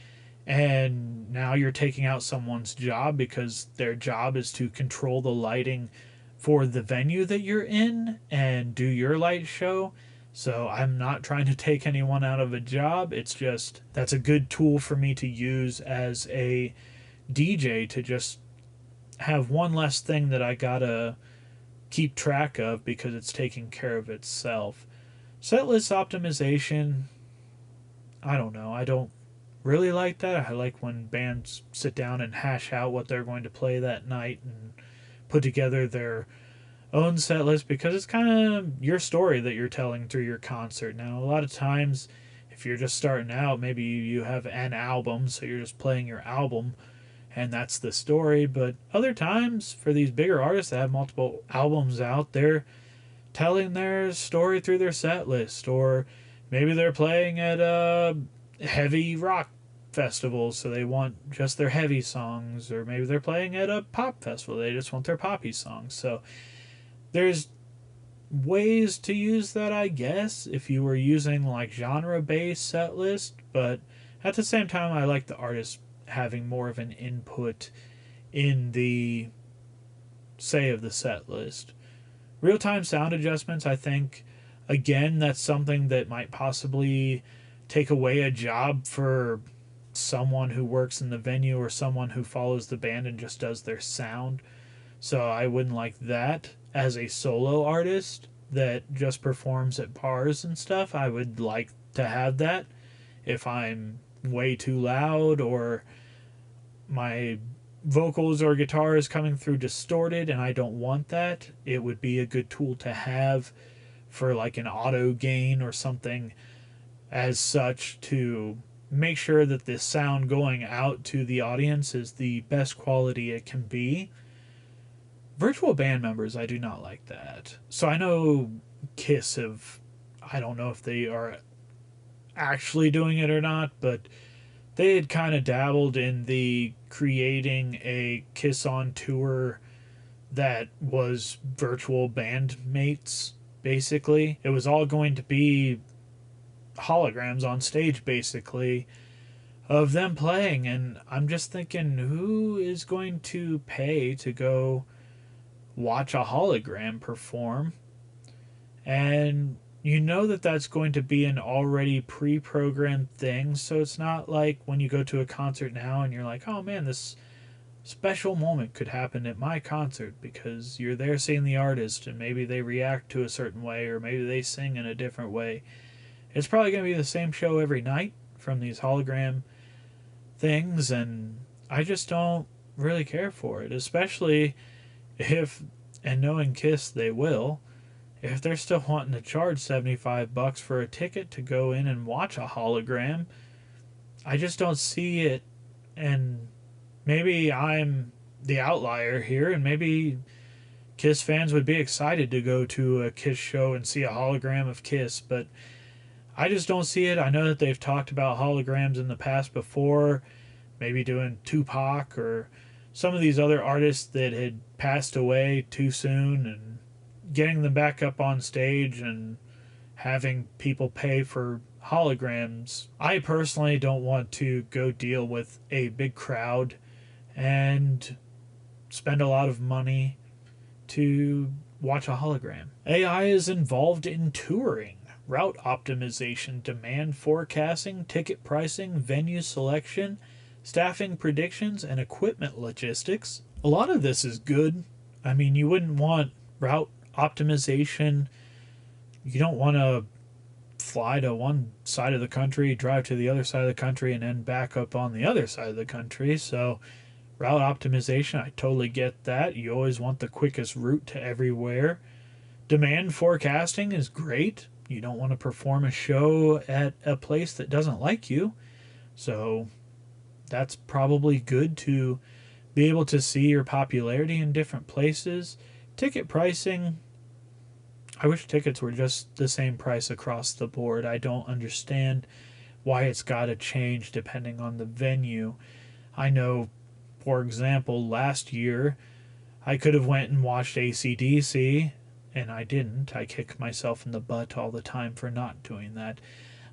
and now you're taking out someone's job because their job is to control the lighting for the venue that you're in and do your light show. So I'm not trying to take anyone out of a job. It's just that's a good tool for me to use as a DJ to just have one less thing that I gotta keep track of because it's taking care of itself. Setlist optimization, I don't know. I don't really like that. I like when bands sit down and hash out what they're going to play that night and put together their own set list because it's kind of your story that you're telling through your concert. Now, a lot of times, if you're just starting out, maybe you have an album, so you're just playing your album, and that's the story. But other times, for these bigger artists that have multiple albums out, they're telling their story through their set list, or maybe they're playing at a heavy rock festival, so they want just their heavy songs, or maybe they're playing at a pop festival, they just want their poppy songs. So there's ways to use that, I guess, if you were using like genre-based set list, but at the same time, I like the artist having more of an input in the say of the set list. Real-time sound adjustments, I think, again, that's something that might possibly take away a job for someone who works in the venue or someone who follows the band and just does their sound. So I wouldn't like that. As a solo artist that just performs at bars and stuff, I would like to have that. If I'm way too loud or my vocals or guitar is coming through distorted and I don't want that, it would be a good tool to have for like an auto gain or something as such to make sure that the sound going out to the audience is the best quality it can be. Virtual band members, I do not like that. So I know Kiss have, I don't know if they are actually doing it or not, but they had kind of dabbled in the creating a Kiss on tour that was virtual bandmates, basically. It was all going to be holograms on stage, basically, of them playing. And I'm just thinking, who is going to pay to go watch a hologram perform? And you know that that's going to be an already pre-programmed thing, so it's not like when you go to a concert now and you're like, oh man, this special moment could happen at my concert, because you're there seeing the artist and maybe they react to a certain way or maybe they sing in a different way. It's probably going to be the same show every night from these hologram things, and I just don't really care for it, especially if, and knowing Kiss, they will, if they're still wanting to charge $75 for a ticket to go in and watch a hologram. I just don't see it. And maybe I'm the outlier here, and maybe Kiss fans would be excited to go to a Kiss show and see a hologram of Kiss, but I just don't see it. I know that they've talked about holograms in the past before, maybe doing Tupac or some of these other artists that had passed away too soon, and getting them back up on stage and having people pay for holograms. I personally don't want to go deal with a big crowd and spend a lot of money to watch a hologram. AI is involved in touring, route optimization, demand forecasting, ticket pricing, venue selection, staffing predictions, and equipment logistics. A lot of this is good. I mean, you wouldn't want route optimization. You don't want to fly to one side of the country, drive to the other side of the country, and then back up on the other side of the country. So route optimization, I totally get that. You always want the quickest route to everywhere. Demand forecasting is great. You don't want to perform a show at a place that doesn't like you. So that's probably good to be able to see your popularity in different places. Ticket pricing, I wish tickets were just the same price across the board. I don't understand why it's got to change depending on the venue. I know, for example, last year I could have went and watched AC/DC, and I didn't. I kick myself in the butt all the time for not doing that.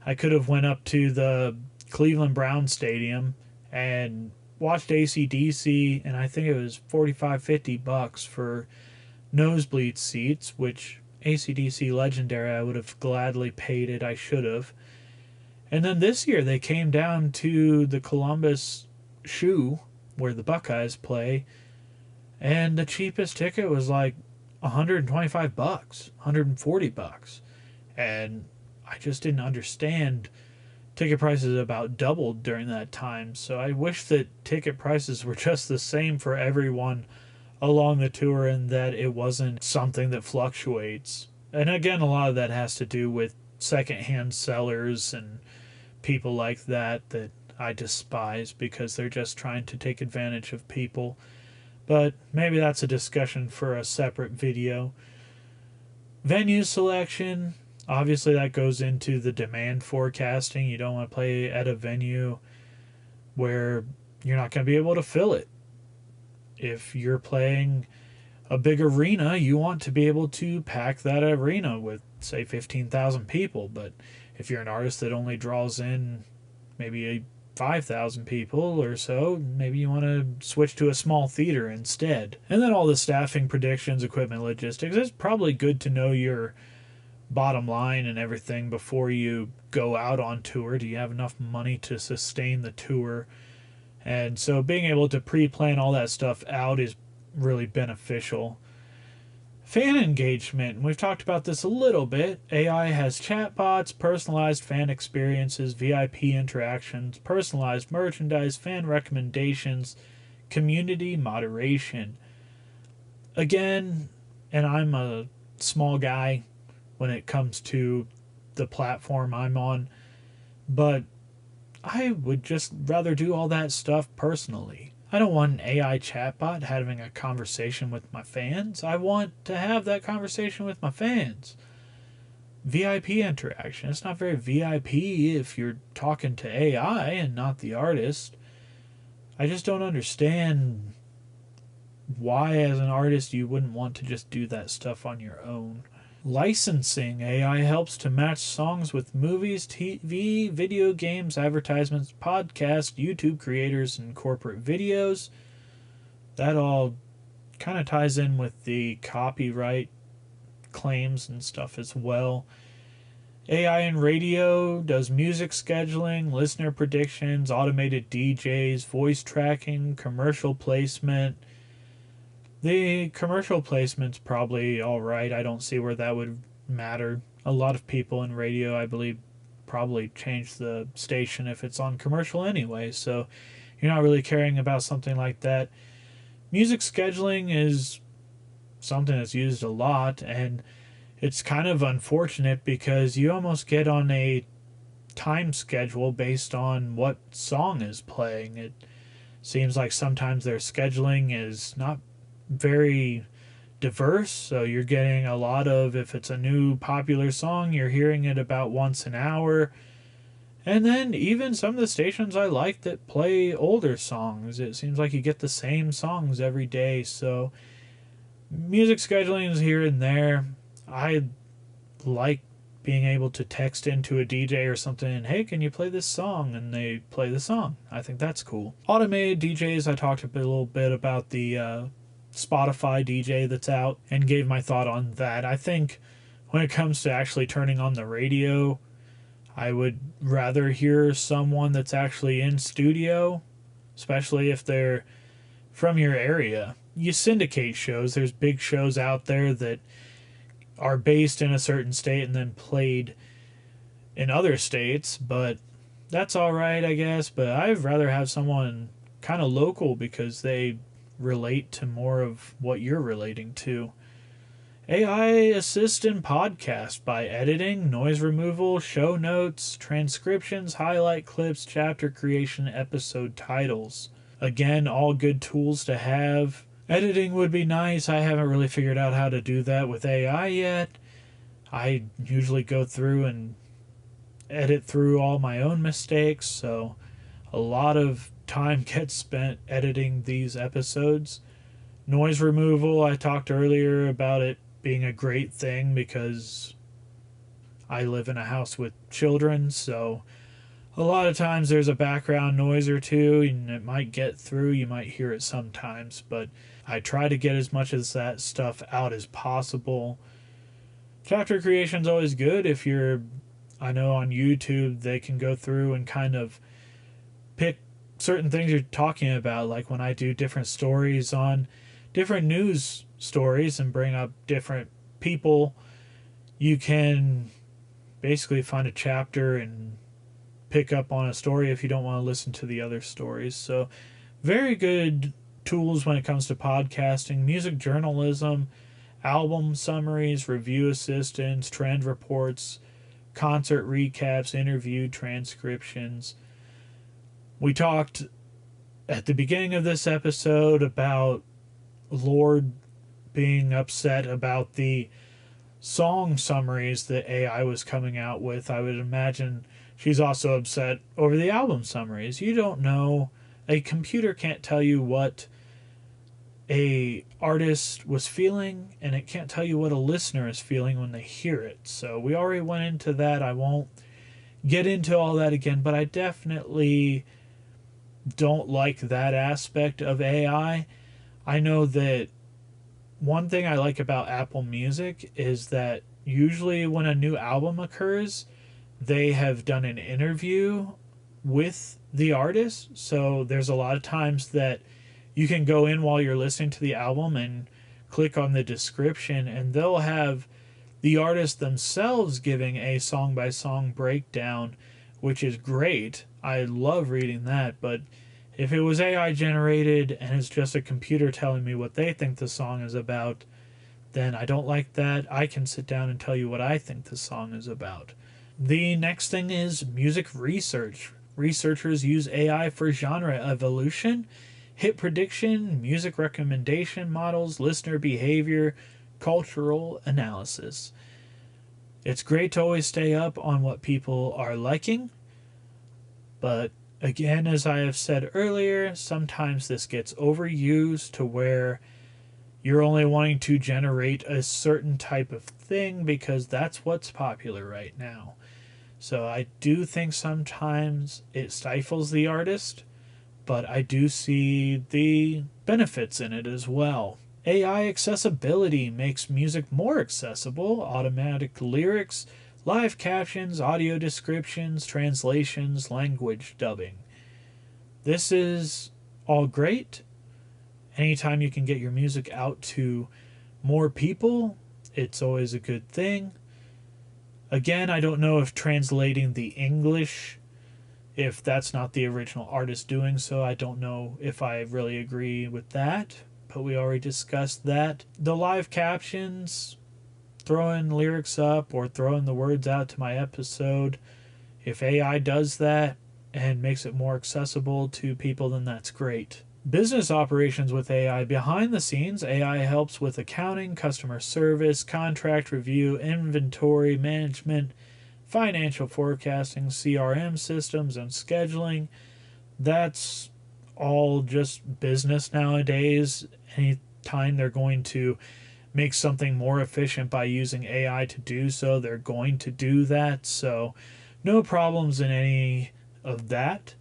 I could have went up to the Cleveland Browns Stadium and watched AC/DC, and I think it was $45-50 for nosebleed seats, which AC/DC legendary, I would have gladly paid it. I should have. And then this year they came down to the Columbus Shoe, where the Buckeyes play, and the cheapest ticket was like $125, $140. And I just didn't understand. Ticket prices about doubled during that time, so I wish that ticket prices were just the same for everyone along the tour and that it wasn't something that fluctuates. And again, a lot of that has to do with secondhand sellers and people like that that I despise because they're just trying to take advantage of people. But maybe that's a discussion for a separate video. Venue selection, obviously that goes into the demand forecasting. You don't want to play at a venue where you're not going to be able to fill it. If you're playing a big arena, you want to be able to pack that arena with, say, 15,000 people. But if you're an artist that only draws in maybe 5,000 people or so, maybe you want to switch to a small theater instead. And then all the staffing predictions, equipment logistics. It's probably good to know your bottom line and everything before you go out on tour. Do you have enough money to sustain the tour? And so being able to pre-plan all that stuff out is really beneficial. Fan engagement, and we've talked about this a little bit. AI has chatbots, personalized fan experiences, VIP interactions, personalized merchandise, fan recommendations, community moderation. Again, and I'm a small guy when it comes to the platform I'm on, but I would just rather do all that stuff personally. I don't want an AI chatbot having a conversation with my fans. I want to have that conversation with my fans. VIP interaction. It's not very VIP if you're talking to AI and not the artist. I just don't understand why, as an artist, you wouldn't want to just do that stuff on your own. Licensing. AI helps to match songs with movies, TV, video games, advertisements, podcasts, YouTube creators, and corporate videos. That all kind of ties in with the copyright claims and stuff as well. AI in radio does music scheduling, listener predictions, automated DJs, voice tracking, commercial placement. The commercial placement's probably alright. I don't see where that would matter. A lot of people in radio, I believe, probably change the station if it's on commercial anyway, so you're not really caring about something like that. Music scheduling is something that's used a lot, and it's kind of unfortunate because you almost get on a time schedule based on what song is playing. It seems like sometimes their scheduling is not very diverse, so you're getting a lot of, if it's a new popular song, you're hearing it about once an hour. And then even some of the stations I like that play older songs, it seems like you get the same songs every day. So music scheduling is here and there. I like being able to text into a DJ or something and, hey, can you play this song? And they play the song. I think that's cool. Automated DJs, I talked a little bit about the Spotify DJ that's out and gave my thought on that. I think when it comes to actually turning on the radio, I would rather hear someone that's actually in studio, especially if they're from your area. You syndicate shows. There's big shows out there that are based in a certain state and then played in other states, but that's alright, I guess. But I'd rather have someone kind of local because they relate to more of what you're relating to. AI assist in podcast by editing, noise removal, show notes, transcriptions, highlight clips, chapter creation, episode titles. Again, all good tools to have. Editing would be nice. I haven't really figured out how to do that with AI yet. I usually go through and edit through all my own mistakes, so a lot of time gets spent editing these episodes. Noise removal, I talked earlier about it being a great thing because I live in a house with children, so a lot of times there's a background noise or two and it might get through, you might hear it sometimes, but I try to get as much of that stuff out as possible. Chapter creation's always good. If you're, I know on YouTube they can go through and kind of pick certain things you're talking about, like when I do different stories on different news stories and bring up different people, you can basically find a chapter and pick up on a story if you don't want to listen to the other stories. So very good tools when it comes to podcasting, music journalism, album summaries, review assistance, trend reports, concert recaps, interview transcriptions. We talked at the beginning of this episode about Lorde being upset about the song summaries that AI was coming out with. I would imagine she's also upset over the album summaries. You don't know. A computer can't tell you what a artist was feeling, and it can't tell you what a listener is feeling when they hear it. So we already went into that. I won't get into all that again, but I definitely don't like that aspect of AI. I know that one thing I like about Apple Music is that usually when a new album occurs, they have done an interview with the artist. So there's a lot of times that you can go in while you're listening to the album and click on the description, and they'll have the artist themselves giving a song by song breakdown, which is great. I love reading that. But if it was AI generated and it's just a computer telling me what they think the song is about, then I don't like that. I can sit down and tell you what I think the song is about. The next thing is music research. Researchers use AI for genre evolution. hit prediction, music recommendation models, listener behavior, cultural analysis. It's great to always stay up on what people are liking, but again, as I have said earlier, sometimes this gets overused to where you're only wanting to generate a certain type of thing because that's what's popular right now. So I do think sometimes it stifles the artist, but I do see the benefits in it as well. AI accessibility makes music more accessible, automatic lyrics, live captions, audio descriptions, translations, language dubbing. This is all great. Anytime you can get your music out to more people, it's always a good thing. Again, I don't know if translating the English, if that's not the original artist doing so, I don't know if I really agree with that, but we already discussed that. The live captions, throwing lyrics up or throwing the words out to my episode, if AI does that and makes it more accessible to people, then that's great. Business operations with AI. Behind the scenes, AI helps with accounting, customer service, contract review, inventory management, financial forecasting, CRM systems, and scheduling. That's all just business nowadays. Anytime they're going to make something more efficient by using AI to do so, they're going to do that. So, no problems in any of that.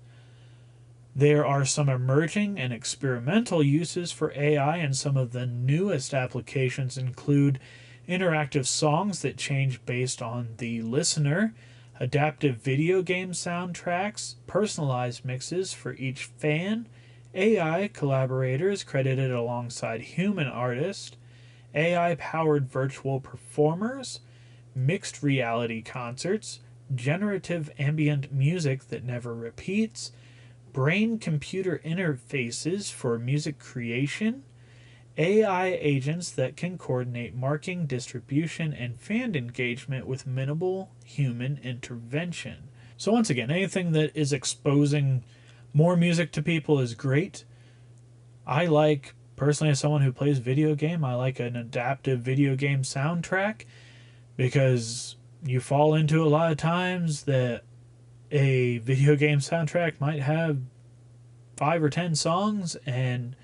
There are some emerging and experimental uses for AI, and some of the newest applications include interactive songs that change based on the listener, adaptive video game soundtracks, personalized mixes for each fan, AI collaborators credited alongside human artists, AI-powered virtual performers, mixed reality concerts, generative ambient music that never repeats, brain-computer interfaces for music creation, AI agents that can coordinate marketing, distribution, and fan engagement with minimal human intervention. So once again, anything that is exposing more music to people is great. I like, personally as someone who plays video game, I like an adaptive video game soundtrack because you fall into a lot of times that a video game soundtrack might have 5 or 10 songs, and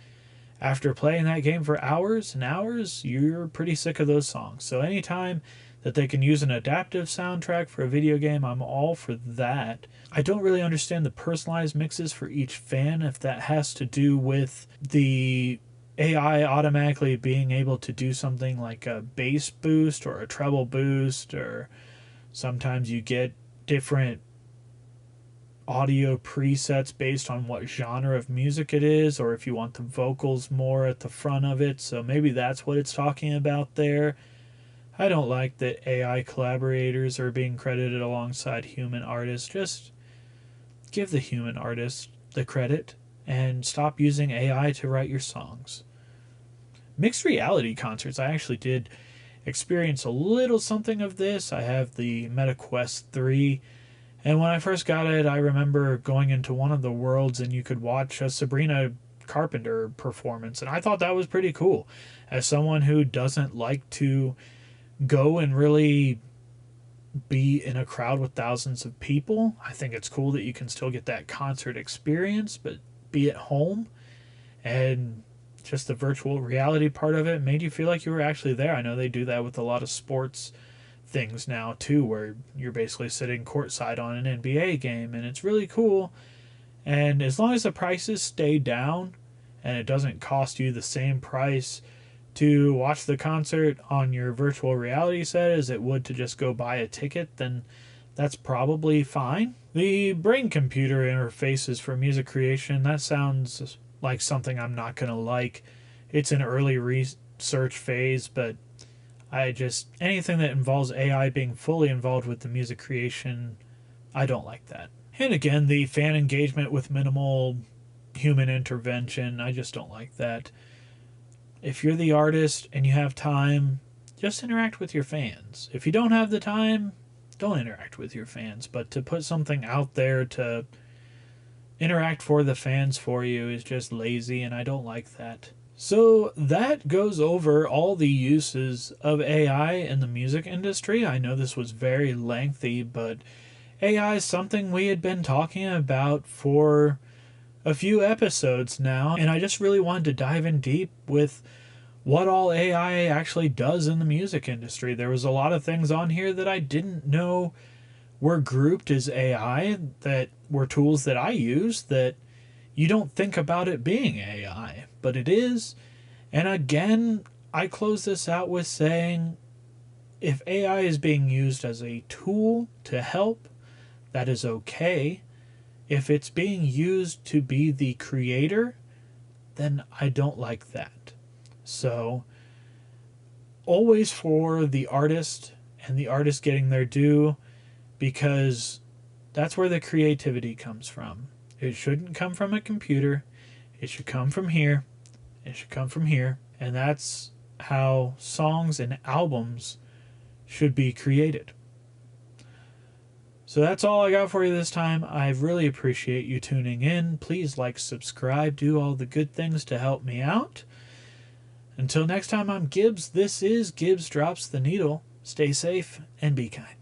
after playing that game for hours and hours, you're pretty sick of those songs. So anytime that they can use an adaptive soundtrack for a video game, I'm all for that. I don't really understand the personalized mixes for each fan, if that has to do with the AI automatically being able to do something like a bass boost or a treble boost, or sometimes you get different audio presets based on what genre of music it is, or if you want the vocals more at the front of it. So maybe that's what it's talking about there. I don't like that AI collaborators are being credited alongside human artists. Just give the human artist the credit and stop using AI to write your songs. Mixed reality concerts. I actually did experience a little something of this. I have the MetaQuest 3, and when I first got it, I remember going into one of the worlds and you could watch a Sabrina Carpenter performance, and I thought that was pretty cool. As someone who doesn't like to go and really be in a crowd with thousands of people, I think it's cool that you can still get that concert experience, but be at home. And just the virtual reality part of it made you feel like you were actually there. I know they do that with a lot of sports things now too, where you're basically sitting courtside on an NBA game, and it's really cool. And as long as the prices stay down and it doesn't cost you the same price to watch the concert on your virtual reality set as it would to just go buy a ticket, then that's probably fine. The brain computer interfaces for music creation, that sounds like something I'm not going to like. It's an early research phase, but anything that involves AI being fully involved with the music creation, I don't like that. And again, the fan engagement with minimal human intervention, I just don't like that. If you're the artist and you have time, just interact with your fans. If you don't have the time, don't interact with your fans. But to put something out there to interact for the fans for you is just lazy, and I don't like that. So that goes over all the uses of AI in the music industry. I know this was very lengthy, but AI is something we had been talking about for a few episodes now, and I just really wanted to dive in deep with what all AI actually does in the music industry. There was a lot of things on here that I didn't know were grouped as AI, that were tools that I use that you don't think about it being AI, but it is. And again, I close this out with saying if AI is being used as a tool to help, that is okay. If it's being used to be the creator, then I don't like that. So, always for the artist and the artist getting their due, because that's where the creativity comes from. It shouldn't come from a computer. It should come from here. It should come from here. And that's how songs and albums should be created. So that's all I got for you this time. I really appreciate you tuning in. Please like, subscribe, do all the good things to help me out. Until next time, I'm Gibbs. This is Gibbs Drops the Needle. Stay safe and be kind.